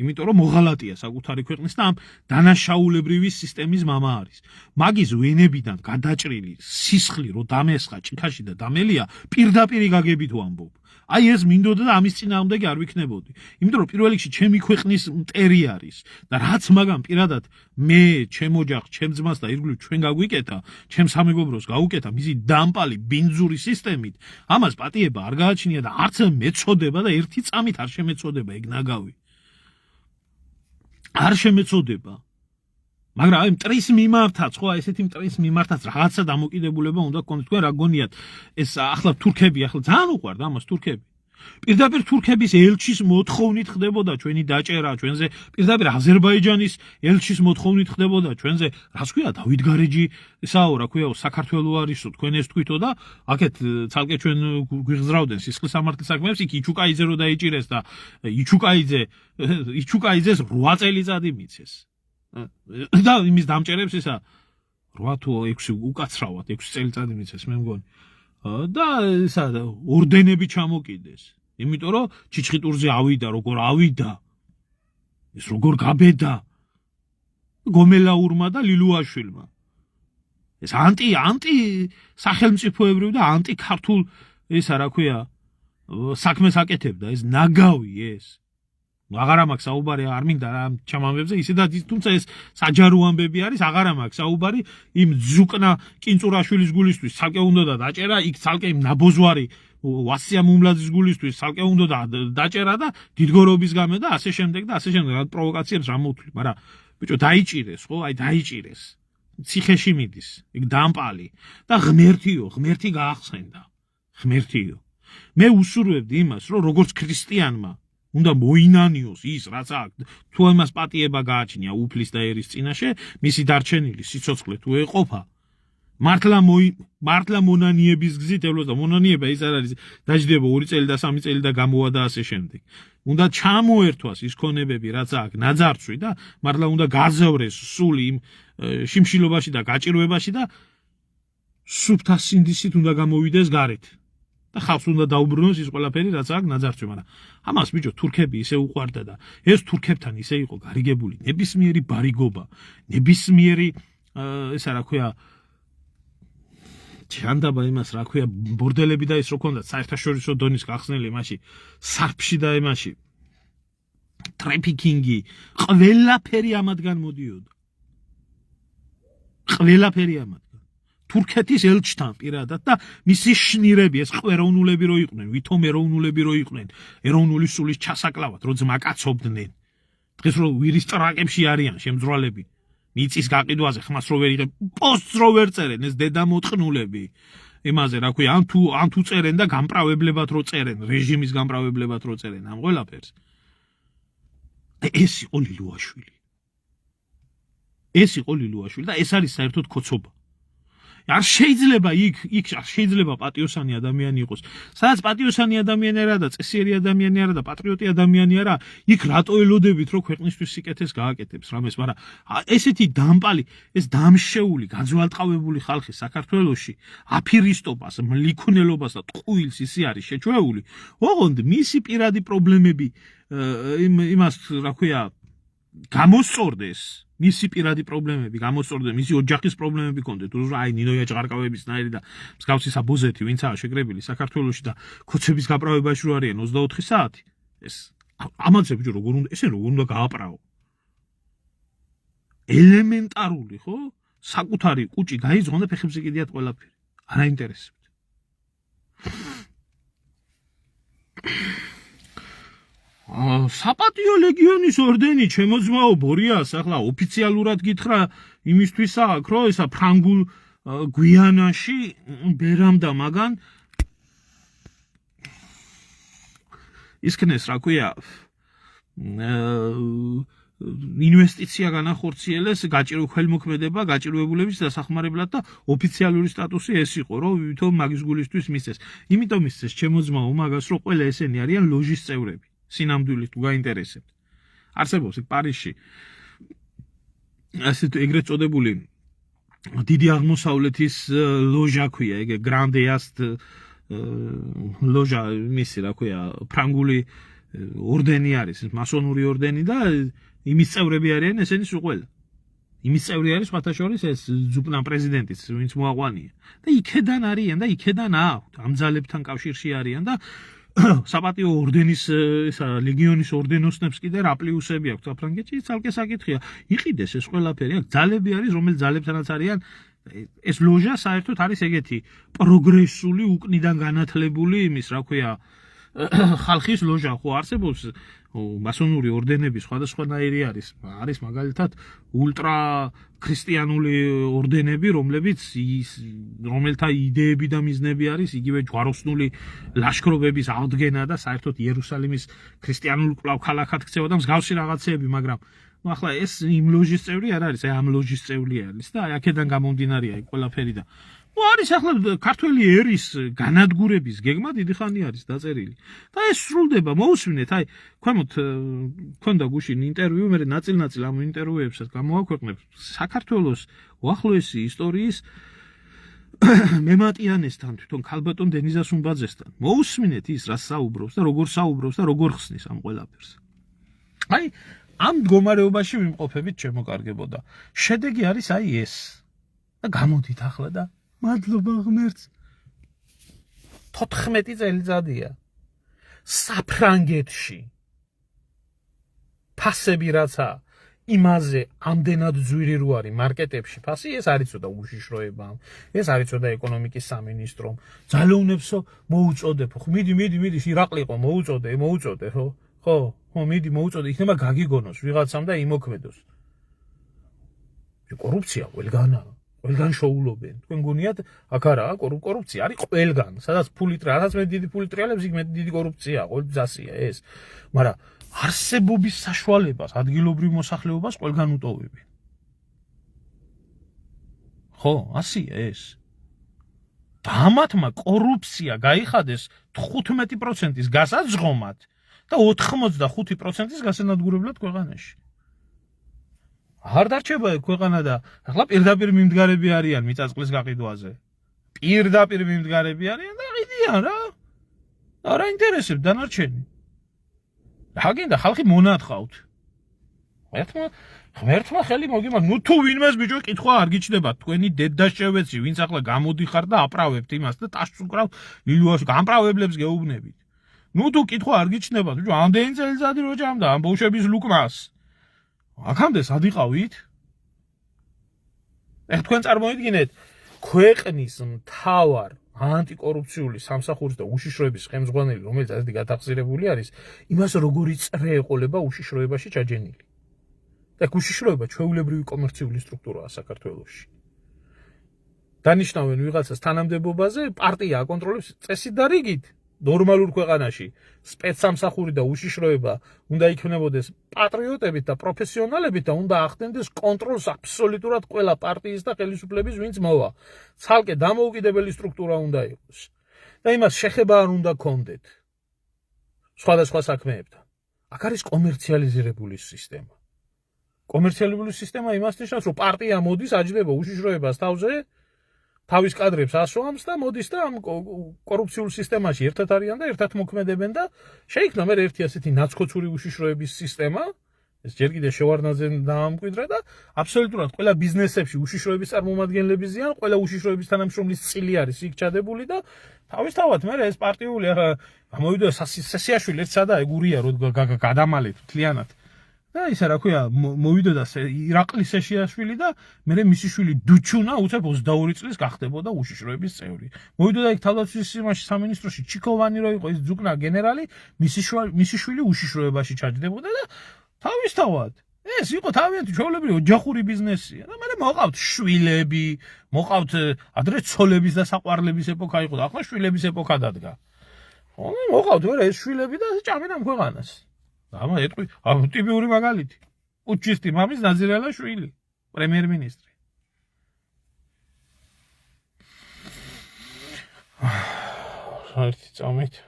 იმიტომ რომ მოღალატია საკუთარი ქვეყნის და ამ დანაშაულებრივი სისტემის მამა არის. მაგის ვენებიდან გადაჭრილი სისხლი რო დამესხა ჭიქაში და დამელია, პირდაპირ გაგებით ვამბობ. აი ეს მინდოდა და ამის წინააღმდეგი არ ვიქნებოდი. იმიტომ რომ პირველ რიგში ჩემი ქვეყნის მტერი არის და რაც მაგამ პირადად მე, ჩემ ოჯახს, ჩემ ძმას და ირგვლივ ჩვენ გაგვიკეთა, ჩემ სამეგობროს გაუკეთა მისი დამპალი ბინძური სისტემით, ამას პატიება არ გააჩნია და არც მეწოდება და ერთი წამით არ შემეწოდება ეგ ნაგავი. არ შემეწოდება. მაგრამ აი მტრის მიმართაც, ხო, ესეთი მტრის მიმართაც რაღაცა დამოკიდებულება უნდა გქონდეს. თქვენ რა გონიათ, ეს ახლა თურქები ახლა ძალიან უყვარდა ამას თურქები. პირდაპირ თურქების ელჩის მოთხოვნით ხდებოდა ჩვენი დაჭერა, ჩვენზე პირდაპირ აზერბაიჯანის ელჩის მოთხოვნით ხდებოდა ჩვენზე, რაც ქვია, დავით გარეჯი ესაო, რა ქვია, საქართველო არისო, თქვენ ეს თქვითო და აქეთ ცალკე ჩვენ გვიღზრავდნენ სისხლის სამართლის საქმეებს, იქ იჩუკაიძე რო დაიჭირეს და იჩუკაიძეს 8 წელიწადი მიცეს. და იმის დამჭერებს ისა 8 თუ 6 უკაცრავად 6 წელიწადი მიცეს მე მგონი. და ისა ორდენები ჩამოკიდეს. იმიტომ რომ ჩიჩხიტურზე ავიდა, როგორ ავიდა. ეს როგორ გაბედა. გომელაურმა და ლილუაშვილმა. ეს ანტი სახელმწიფოებრივ და ანტი ქართულ ისა რა ქვია საქმეს აკეთებდა ეს ნაგავი ეს. აღარა მაქვს საუბარი არ მინდა რა ჩამამბებზე ისედაც თუმცა ეს საჯარო ამბები არის აღარა მაქვს საუბარი იმ ზუკნა კინწურაშვილის გულისთვის ცალკე უნდა დაჭერა იქ ცალკე იმ ნაბოძვარი ვასია მუმლაძის გულისთვის ცალკე უნდა დაჭერა და დიდგორობის გამო და ასე შემდეგ და ასე შემდეგ რა პროვოკაციებს რა მოვთვლი მაგრამ ბიჭო დაიჭირეს ხო აი დაიჭირეს ციხეში მიდის იქ დამპალი და ღმერთი გაახსენდა ღმერთიო მე უსურვებდი იმას რომ როგორც ქრისტიანმა უნდა მოინანიოს ის რაც აქვს თუ ამას პატიება გააჩნია უფლის და ერის წინაშე მისი დარჩენილი სიცოცხლე თუ ეყოფა მართლა მონანიების გზით ელოს და მონანიება ის არ არის დაждდება 2 წელი და 3 წელი და გამოვა და ასე შემდეგ უნდა ჩამოერთვას ის ქონებები, რაც აქ ნაძარცვი და მართლა უნდა გაზევრეს სული იმ შიმშილობაში და გაჭირვებაში და სუფთა სინდისით უნდა გამოვიდეს გარეთ. და ხალხს უნდა დაუბრუნოს ის ყველაფერი, რაც აქ ნაძარცვი, მაგრამ ამას ბიჭო თურქები ისე უყვარდა და ეს თურქებთან ისე იყო გარიგებული ნებისმიერი ბარიგობა, ნებისმიერი ესა რა ქვია ჩანდაბა იმას რა ქვია ბორდელები და ის რო ქონდა საერთაშორისო დონის გახსნელი მაშინ სარფში და იმაში ტრაფიკინგი ყველაფერი ამათგან მოდიოდა. ყველაფერი ამათგან. თურქეთის ელჩთან პირადად და მისი შნირები ეს ყვეროვნულები რო იყვნენ, ვითომ ეროვნულები რო იყვნენ, ეროვნული სულის ჩასაკლავად რო ძმაკაცობდნენ. დღეს რო ვირის ტრაკებში არიან შემძრვალები. მიწის გაყიდვაზე ხმას რო ვერ იღებ, პოსტს რო ვერ წერენ ეს დედამოწყნულები. იმაზე რა ქვია, ან თუ წერენ და გამправებლებად რო წერენ, რეჟიმის გამправებლებად რო წერენ ამ ყველაფერს. ეს იყო ლილუაშვილი. ეს იყო ლილუაშვილი და ეს არის საერთოდ ქოცობა. არ შეიძლება იქ არ შეიძლება პატიოსანი ადამიანი იყოს. სადაც პატიოსანი ადამიანი არა და წესიერი ადამიანი არა და პატრიოტი ადამიანი არა, იქ რატო ელოდებით რომ ქვეყნისთვის სიკეთეს გააკეთებს რამეს, მაგრამ ესეთი დამპალი, ეს დამშეული, გაძვალტყავებული ხალხი საქართველოში აფირისტობას, მლიქუნელობას და ტყუილს ისე არის შეჩვეული. ოღონდ მისი პირადი პრობლემები იმას რა ქვია გამოსწორდეს. მისი პირადი პრობლემები გამოსწორდა, მისი ოჯახის პრობლემები კონდეთ, თუ აი ნინოია ჭყარკავების ნაირი და მსგავსი საბუზეთი, ვინცაა შეკრებილი საქართველოში და ქოცების გაправებაში რო არიან 24 საათი. ეს ამაზე ბიჭო როგორ უნდა, ესე როგორ უნდა გააправო? ელემენტარული, ხო? საკუთარი კუჭი გაიძღონ და ფეხებზე კიდიათ ყველაფერი. არა ინტერესებთ. საპატიო ლეგიონის ორდენი ჩემო ძმაო ბორიას ახლა ოფიციალურად გითხრა იმისთვის აქ რომ ესა ფრანგულ გვიანაში ბერამდა მაგან ისქნეს რა ქვია ინვესტიცია განახორციელეს გაჭირვ ხელმოქმედება გაჭირვებულების დასახმარებლად და ოფიციალური სტატუსი ეს იყო რომ ვითომ მაგის გულისთვის მისცეს იმიტომ მისცეს ჩემო ძმაო მაგას რომ ყველა ესენი არიან ლოჟის წევრები სინამდვილით თუ გაინტერესებთ. არსებობს იქ პარიზში ასეთ ეგრეთ წოდებული დიდი აღმოსავლეთის ლოჟა ქვია, ეგ გრანდეასტ ლოჟა მისი რა ქვია, ფრანგული ორდენი არის, მასონური ორდენი და იმის წევრები არიან ესენი სულ ყველა. იმის წევრი არის სხვათა შორის ეს ზუპნა პრეზიდენტიც, ვინც მოაყვანია. და იქედან არიან და იქედან აქვთ, ამ ძალებთან კავშირში არიან და საპატიო ორდენის ესა ლეგიონის ორდენოსნებს კიდე რა პლუსები აქვს საფრანგეთში ცალკე საკითხია იყიდეს ეს ყველაფერი აქ ძალები არის რომელიც ძალებთანაც არიან ეს ლოჟა საერთოდ არის ეგეთი პროგრესული უკნიდან განათლებული იმის რა ქვია ხალხის ლოჟა ხო არსებობს მასონური ორდენები სხვადასხვანაირი არის მაგალითად ულტრა ქრისტიანული ორდენები რომლებიც რომელთა იდეები და მიზნები არის იგივე ჯვაროსნული ლაშქრობების აღდგენა და საერთოდ იერუსალიმის ქრისტიანულ კვლავ-ქალაქად ქცევა და მსგავსი რაღაცეები მაგრამ ახლა ეს იმ ლოჟის წევრი არ არის აი ამ ლოჟის წევრი არის და აი აქედან გამომდინარეა იქ ყველაფერი და არის ახლა ქართველი ერის განადგურების გეგმა დიდი ხანი არის დაწერილი და ეს სრულდება მოусმინეთ აი ქვემოთ ქონდა გუშინ ინტერვიუ მე ნაწილ-ნაწილ ამ ინტერვიუებსაც გამოვაქვეყნებ საქართველოს უახლოესი ისტორიის მემატიანესთან თვითონ ქალბატონ დენიზ ასუმბაძესთან მოусმინეთ ის რა საუბრობს და როგორ საუბრობს და როგორ ხსნის ამ ყველაფერს აი ამ მდგომარეობაში ვიმყოფებით შემოკარგებოდა შედეგი არის აი ეს და გამოდით ახლა და მადლობა ღმერთს 14 წელიწადია საფრანგეთში ფასები რაცა იმაზე ამდენად ძვირი რო არის მარკეტებში ფასი ეს არიცოდა უშიშროებამ ეს არიცოდა ეკონომიკის სამინისტრომ ძალოვნებსო მოუწოდებო ხო მიდი ირაკლიყო მოუწოდე ხო მიდი მოუწოდე იქნება გაგიგონოს ვიღაცამ და იმოქმედოს კორუფცია ყველგან შოულობენ თქვენ გონიათ აქ არაა კორუფცია არის ყველგან სადაც ფულით რაღაც მე დიდი ფულით რეალებს იქ მე დიდი კორუფცია ყოველ ძასია ეს მაგრამ არსებობის საშუალებას ადგილობრივ მოსახლეობას ყველგან უტოვებენ ხო ასია ეს და ამათმა კორუფცია გაიხადეს 15%-ის გასაძღომად და 85%-ის გასანადგურებლად ქვეყანაში. არ დარჩება ქვეყანა და ახლა პირდაპირ მიმდგარები არიან მიწა-წყლის გაყიდვაზე. პირდაპირ მიმდგარები არიან და ყიდიან რა. არა ინტერესებს დანარჩენი. რა გინდა ხალხი მონათხავთ. ღმერთმა ხელი მოგიმართ. ნუ თუ ვინმეს ბიჭო კითხვა არ გიჩნდება თქვენი დედაშევეცი, ვინც ახლა გამოდიხარ და აპრავებთ იმას და ტაშს უკრავ ლილუაში, გამპრავებლებს გეუბნებით. ნუ თუ კითხვა არ გიჩნდება, ბიჭო, ამდენი წელიწადი რო ჭამდა ამ ბოშების ლუკმას. აქამდე სად იყავით? ეხ თქვენ წარმოიდგინეთ, ქვეყნის მთავარ ანტიკორუფციული სამსახურის და უშიშროების ხელმძღვანელი, რომელიც ასეთი გათახსირებული არის, იმას როგორი წრე ეყოლება უშიშროებაში ჩაჯენილი. და უშიშროება ჩვეულებრივი კომერციული სტრუქტურაა საქართველოში. დანიშნავენ ვიღაცას თანამდებობაზე, პარტია აკონტროლებს წესით და რიგით. ნორმალურ ქვეყანაში სპეცსამსახური და უშიშროება უნდა იქნებოდეს პატრიოტებით და პროფესიონალებით და უნდა ახდენდეს კონტროლს აბსოლუტურად ყველა პარტიის და ხელისუფლების ვინც მოვა. ცალკე დამოუკიდებელი სტრუქტურა უნდა იყოს. და იმას შეხება არ უნდა გქონდეთ. სხვადასხვა საქმეებთან. აქ არის კომერციალიზირებული სისტემა. კომერციალიზირებული სისტემა იმას ნიშნავს, რომ პარტია მოდის, აჯდება უშიშროებას თავზე, თავის კადრებს ასვამს და მოდის და ამ კორუფციულ სისტემაში ერთად არიან და ერთად მოქმედებენ და შეიქმნა მე ერთი ასეთი ნაცქოცური უშიშროების სისტემა, ეს ჯერ კიდევ შევარდნაძე დაამკვიდრა და აბსოლუტურად ყველა ბიზნესებში უშიშროების წარმომადგენლები ზიან, ყველა უშიშროების თანამშრომლის წილი არის იქ ჩადებული და თავისთავად მე ეს პარტიული ახლა გამოვიდა სესიაშვილი ერთ სადაა ეგურია რო გადამალეთ მთლიანად. და ისა რა ქვია მოვიდოდა ირაკლი სესიაშვილი და მე მისი შვილი დუჩუნა უცებ 22 წლის გახდებოდა უშიშროების წევრი. მოვიდოდა იქ თავდაცვის სისტემაში სამინისტროში ჩიქოვანი რო იყო ის ძუკნა გენერალი, მისი შვილი უშიშროებაში ჩაჯდებოდა და თავისთავად ეს იყო თავიანთი ჩვეულებრივი ოჯახური ბიზნესია და მე მოყავთ შვილები, მოყავთ ადრე ცოლების და საყვარლების ეპოქა იყო და ახლა შვილების ეპოქა დადგა. მოყავთ ვერა ეს შვილები და ჭამენ ამ ქვეყანას. ამა ეტყვი, ტიპიური მაგალითი. პუჩისტი მამის ნაზირალა შვილი, პრემიერ-მინისტრი. საერთი წამით.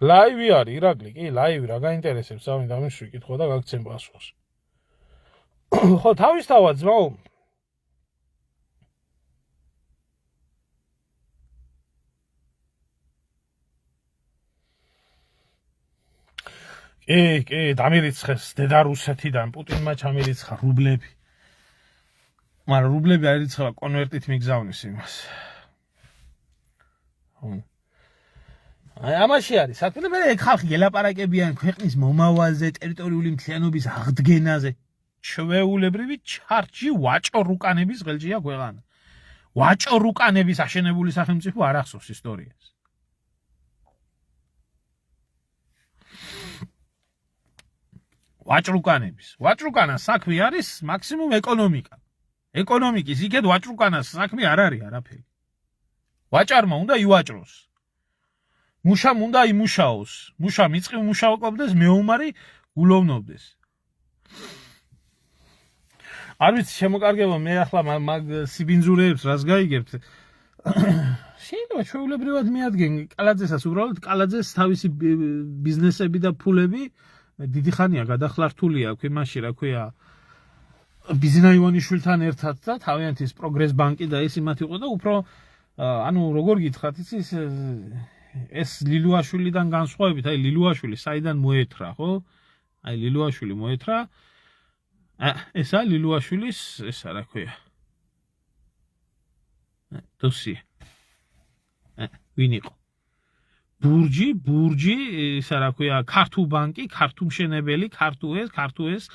ლაივი არის, ირაკლი, კი, ლაივი რა გაინტერესებს, ამით ამის ვიკითხო და გაგცემ პასუხს. ხო, თავისთავად ძმაო, კი, დამირიცხეს დედა რუსეთიდან პუტინმა ჩამირიცხა რუბლები. მაგრამ რუბლები არ ირიცხება კონვერტით მიგზავნის იმას. აი ამაში არის. საქმე მე ხალხი გელაპარაკებიან ქვეყნის მომავალზე, ტერიტორიული მთლიანობის აღდგენაზე. ჩვეულებრივი ჩარჩი ვაჭორუკანების ღელჯია ქვეყანა. ვაჭორუკანების აშენებული სახელმწიფო არ ახსოვს ისტორიას. ვაჭრუკანას საქმე არის მაქსიმუმ ეკონომიკა. ეკონომიკის იქეთ ვაჭრუკანას საქმე არ არის არაფერი. ვაჭარმა უნდა ივაჭროს. მუშამ უნდა იმუშაოს. მუშა მიწყი მუშაობდეს, მეომარი გულოვნობდეს. არ ვიცი შემოკარგება მე ახლა მაგ სიბინძურეებს რას გაიგებთ. შეიძლება ჩვეულებრივად მიადგენ კალაძესაც უბრალოდ კალაძეს თავისი ბიზნესები და ფულები დიდი ხანია გადახლართული აქვს იმაში რა ქვია ბიზნა ივანიშვილთან ერთად და თავიანთი პროგრეს ბანკი და ეს იმათ იყო და უფრო ანუ როგორ გითხრათ იცი ეს ლილუაშვილიდან განსხვავებით აი ლილუაშვილი საიდან მოეთრა ხო აი ლილუაშვილი მოეთრა ესა ლილუაშვილის ესა რა ქვია დოსი ვინ იყო ბურჯი, ისა რა ქვია, ქართულ ბანკი, ქართულ მშენებელი, ქართულ ეს,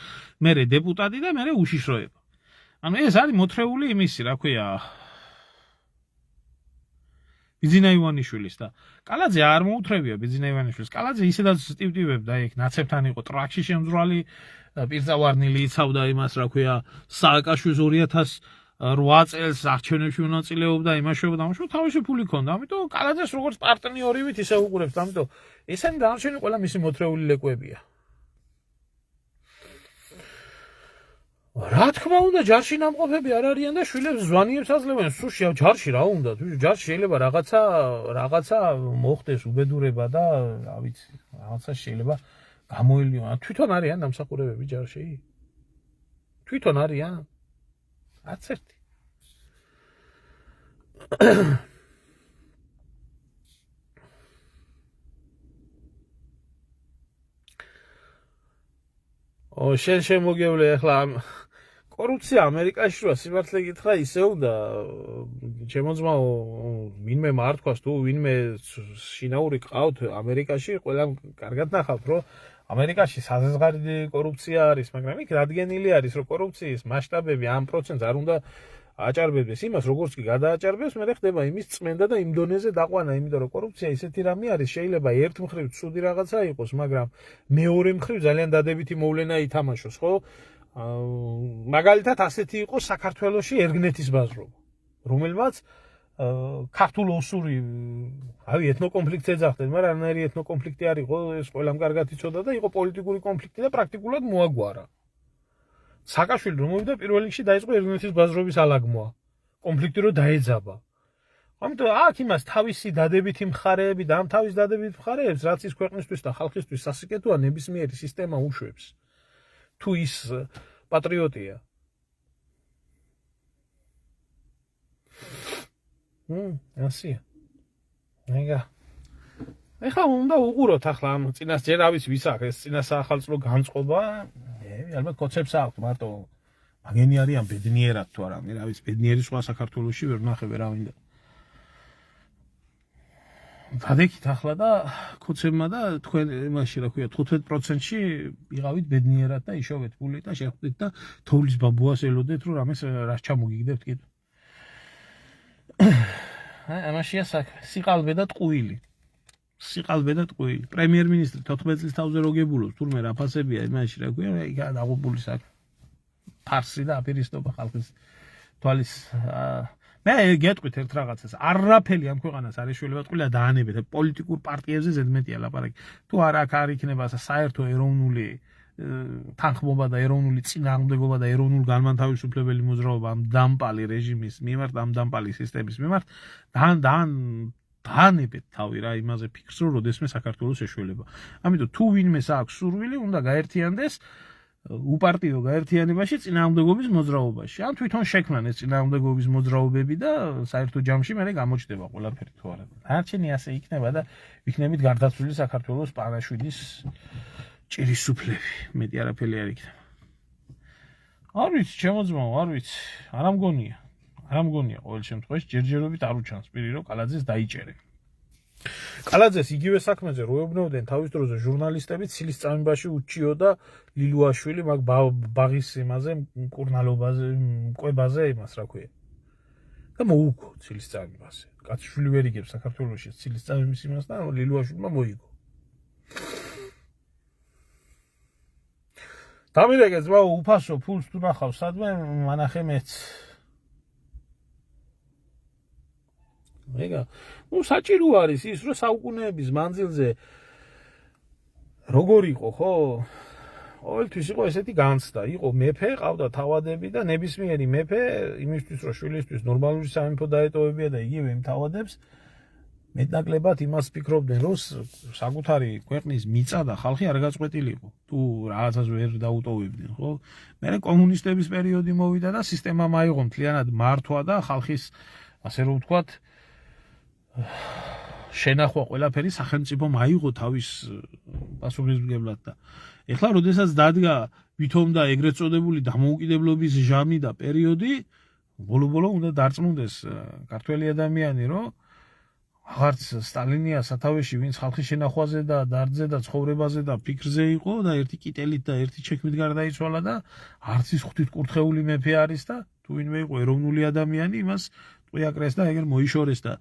მერე დეპუტატი და მერე უშიშროება. ანუ ეს არის მოთრეული იმისი, რა ქვია, ბიზნა ივანიშვილის და კალაძე არ მოუთრევია ბიზნა ივანიშვილის. კალაძე ისედაც სტივტივებდა იქ ნაცებთან იყო ტრაქში შემძვრალი პირწავარნილი იცავდა იმას, რა ქვია, სააკაშვილს 2008 წელს არჩევნებში მონაწილეობდა, იმაშობდა, თავისი ფული ჰქონდა. ამიტომ კალაძეს როგორც პარტნიორივით ისე უყურებს, ამიტომ ესენი დანარჩენი ყველა მისი მოთრეული ლეკვებია. რა თქმა უნდა, ჯარში ნამყოფები არ არიან და შვილებს ზვანიებს აძლევენ. სულში ჯარში რა უნდა? ჯარში შეიძლება რაღაცა მოხდეს უბედურება და რა ვიცი, რაღაცა შეიძლება გამოელიო. თვითონ არიან დამსახურებები ჯარში? თვითონ არიან? არც ერთი. შენ შემოგევლე ახლა კორუფცია ამერიკაში რა სიმართლე გითხრა ისე უნდა შემოძმაო ვინმე მართვას თუ ვინმე შინაური ყავთ ამერიკაში ყველამ კარგად ნახავთ რომ ამერიკაში საზღვარი კორუფცია არის მაგრამ იქ რადგენილი არის რომ კორუფციის მასშტაბები ამ პროცენტს არ უნდა აჭარბებს იმას როგორც კი გადააჭარბებს მე ხდება იმის წმენდა და იმ დონეზე დაყვანა იმიტომ რომ კორუფცია ისეთი რამე არის შეიძლება ერთ მხრივ ცუდი რაღაცა იყოს მაგრამ მეორე მხრივ ძალიან დადებითი მოვლენა ითამაშოს ხო მაგალითად ასეთი იყო საქართველოში ერგნეთის ბაზრობა რომელმაც ქართულ ოსური აი ეთნოკონფლიქტს ეძახდნენ მაგრამ არანაირი ეთნოკონფლიქტი არ იყო ეს ყველამ კარგად იცოდა და იყო პოლიტიკური კონფლიქტი და პრაქტიკულად მოაგვარა სააკაშვილი რომ მოვიდა პირველ რიგში დაიწყო ერგნეთის ბაზრობის ალაგმოა კონფლიქტი რო დაეძაბა ამიტომ აქ იმას თავისი დადებითი მხარეები და ამ თავის დადებითი მხარეებს რაც ის ქვეყნისთვის და ხალხისთვის სასიკეთოა ნებისმიერი სისტემა უშვებს თუ ის პატრიოტია ასია ეგა ეხლა უნდა უყუროთ ახლა ამ წინას ჯერ არის ვის აქვს ეს წინასახალწლო განწყობა ალბათ კოცებს აქვს მარტო მაგენი არიან ბედნიერად თუ არა მე რა ვიცი ბედნიერი სხვა საქართველოში ვერ ნახე ვერავინ და გადეკით ახლა და კოცებმა და თქვენ იმაში რა ქვია 15%-ში იყავით ბედნიერად და იშოვეთ ფული და შეხვდით და თოვლის ბაბუას ელოდეთ რომ რამეს რას ჩამოგიგდებთ კიდე ამაშია საქმე სიყალბე და ტყუილი სიყალბე და ტყუილი პრემიერ-მინისტრი 14 წლის თავზე როგებულობს თურმე რა ფასებია იმაში რა ქვია იქა დაღუპული საქმე ფარსი და აპირისტობა ხალხის თვალის მე გეტყვით ერთ რაღაცას არაფერი ამ ქვეყანას არ ეშველება ტყუილა დაანებეთ პოლიტიკურ პარტიებზე ზედმეტია ლაპარაკი თუ არა არ იქნება საერთო ეროვნული თანხმობა და ეროვნული წინააღმდეგობა და ეროვნულ განმანთავისუფლებელი მოძრაობა ამ დამპალი რეჟიმის მიმართ ამ დამპალი სისტემის მიმართ დაანებეთ თავი რა იმაზე ფიქრს რომ როდესმე საქართველოს ეშველება ამიტომ თუ ვინმეს აქვს სურვილი უნდა გაერთიანდეს უპარტიო გაერთიანებაში წინააღმდეგობის მოძრაობაში ან თვითონ შექმნან ეს წინააღმდეგობის მოძრაობები და საერთო ჯამში მე გამოჩდება ყველაფერი თუ არა დანარჩენი ასე იქნება და ვიქნებით გარდაცვლილი საქართველოს პანაშვიდის ჭირის სუფლები მეტი არაფერი არ იქნება არ ვიცი შემოძმაო არ ვიცი არ ამგონია ყოველ შემთხვევაში ჯერჯერობით არ უჩანს პირი რომ კალაძეს დაიჭერე კალაძეს იგივე საქმეზე როებნოდნენ თავის დროზე ჟურნალისტები ცილის წამებაში უჩიო და ლილუაშვილი მაგ ბაღის იმაზე მკურნალობაზე მკვებაზე იმას რა ქვია და მოუგო ცილის წამებაზე კაცშვილი ვერ იგებს საქართველოში ცილის წამების იმას და ლილუაშვილმა მოიგო დამირეკე ძმაო უფასო ფულს თუ ნახავს სადმე მანახე მეც ეგა ნუ საჭირო არის ის რომ საუკუნეების მანძილზე როგორ იყო ხო ყოველთვის იყო ესეთი განცდა იყო მეფე ყავდა თავადები და ნებისმიერი მეფე იმისთვის რომ შვილისთვის ნორმალური სამეფო დაეტოვებია და იგივე იმ თავადებს მეტნაკლებად იმას ფიქრობდნენ რომ საკუთარი ქვეყნის მიწა და ხალხი არ გაწყვეტილიყო თუ რაღაცას ვერ დაუტოვებდნენ ხო მე კომუნისტების პერიოდი მოვიდა და სისტემა მაიღო მთლიანად მართვა და ხალხის ასე რომ ვთქვათ შენახვა ყველაფერი სახელმწიფო მაიღო თავის პასუხისმგებლად და ეხლა როდესაც დადგა ვითომ და ეგრეთ წოდებული დამოუკიდებლობის ჟამი და პერიოდი ბოლო-ბოლო უნდა დარწმუნდეს ქართველი ადამიანი რომ აღარც სტალინია სათავეში ვინც ხალხის შენახვაზე და დარდზე და ცხოვრებაზე და ფიქრზე იყო და ერთი კიტელით და ერთი ჩექმით გარდაიცვალა და არც ის ღვთით კურთხეული მეფე არის და თუ ვინმე იყო ეროვნული ადამიანი იმას ტყვიაკრეს და ეგერ მოიშორეს და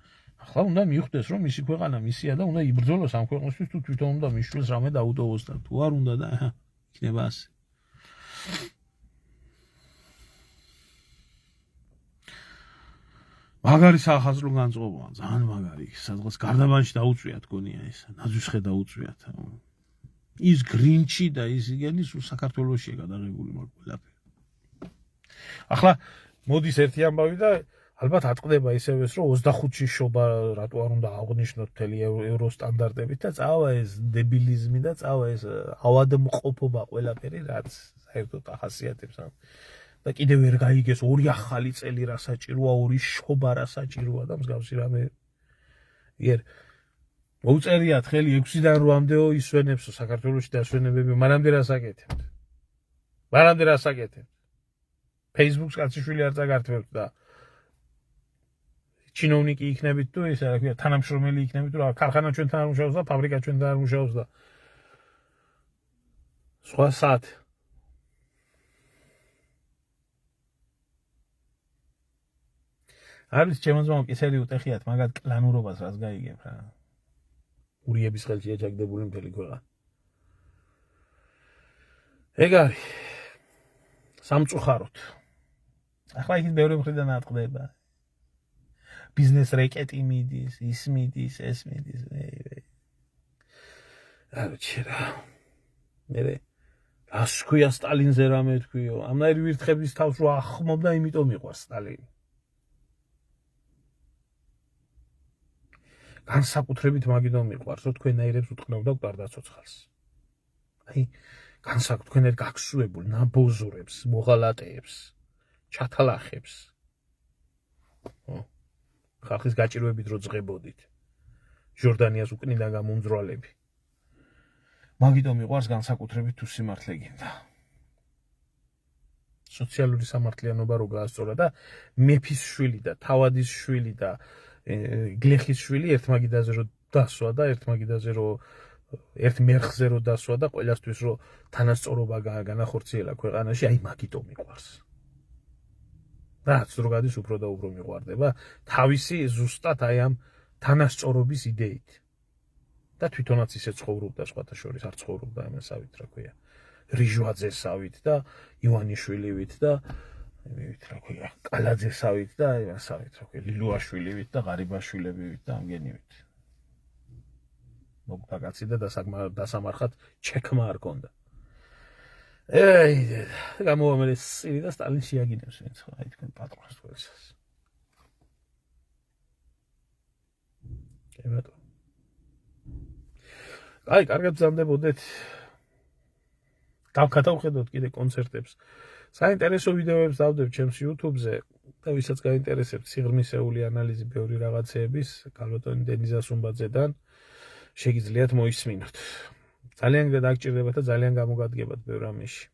ახლა უნდა მიხვდეს რომ მისი ქვეყანა მისია და უნდა იბრძოლოს ამ ქვეყნისთვის თუ თვითონ უნდა მიშვილს რამე დაუტოვოს და თუ არ უნდა და იქნება ასე მაგარი საახალწლო განწყობაა ძალიან მაგარი სადღაც გარდაბანში დაუწვიათ გონია ეს ნაძვისხე დაუწვიათ ის გრინჩი და ის იგენი საქართველოშია გადაღებული მაგ ყველაფერი ახლა მოდის ერთი ამბავი და ალბათ ატყდება ისევ ეს რომ 25-ში შობა რატო არ უნდა აღნიშნოთ მთელი ევრო სტანდარტებით და წავა ეს დებილიზმი და წავა ეს ავადმყოფობა ყველაფერი რაც საერთოდ ახასიათებს ამ და კიდევ ვერ გაიგეს ორი ახალი წელი რა საჭიროა, ორი შობა რა საჭიროა და მსგავსი რამე იერ მოუწერიათ ხელი 6-დან 8-მდეო ისვენებსო საქართველოში დასვენებები მანამდე რას აკეთებთ Facebook-ს კაციშვილი არ წაგართმევთ და ჩინოვნიკი იქნებით თუ ისა რა ქვია თანამშრომელი იქნებით თუ რა ქარხანა ჩვენთან არ მუშაობს და ფაბრიკა ჩვენთან არ მუშაობს და სხვა სად არის ჩემო კისერი უტეხიათ მაგათ კლანურობას რას გაიგებ რა ურიების ხელშია ჩაგდებული მთელი ქვეყანა ეგ არის სამწუხაროდ ახლა იქით ბევრი მხრიდან ატყდება ბიზნეს რეკეტი მიდის ის მიდის ეს მიდის არჩი რა მე რას ქვია სტალინზე რამე თქვიო ამნაირი ვირთხების თავს რო ახმობდა იმიტომ მიყვარს სტალინი განსაკუთრებით მაგიდან მიყვარს რომ თქვენაირებს უტყნობდა გვარდაცოცხალს აი განსაკუთრებით თქვენერ გაგსუებულ ნაბოზურებს მოღალატეებს ჩათალახებს ხალხის გაჭირვებით რო ძღებოდით ჟორდანიას უკნიდან გამომძრვალები მაგიტომ მიყვარს განსაკუთრებით თუ სიმართლე გინდა სოციალური სამართლიანობა რო გაასწორა და მეფის შვილი და თავადის შვილი და გლეხის შვილი ერთ მაგიდაზე რო დასვა და ერთ მაგიდაზე რო ერთ მერხზე რო დასვა და ყველასთვის რო თანასწორობა განახორციელა ქვეყანაში აი მაგიტომ მიყვარს რაც რო გადის უფრო და უფრო მიყვარდება თავისი ზუსტად აი ამ თანასწორობის იდეით და თვითონაც ისე ცხოვრობდა სხვათა შორის არ ცხოვრობდა ამასავით რა ქვია რიჟვაძესავით და ივანიშვილივით და რა ქვია კალაძესავით და ამასავით რა ქვია ლილუაშვილივით და ღარიბაშვილებივით და ამგენივით მოგდა კაცი და დასამარხად ჩექმა არ ქონდა ეი გამოვამერე სირი და სტალინს შეაგინებს ვინც ხო აი თქვენ პატრონს თვალსას ემატო აი კარგად ბრძანდებოდეთ დავკატავხედოთ კიდე კონცერტებს საინტერესო ვიდეოებს დავდებ ჩემს YouTube-ზე და ვისაც გაინტერესებთ სიღრმისეული ანალიზი ბევრი რაღაცეების კალბატონი დენიზას უმბაძედან შეგიძლიათ მოისმინოთ ძალიან დაგჭირდებათ და ძალიან გამოგადგებათ ბევრ ამაში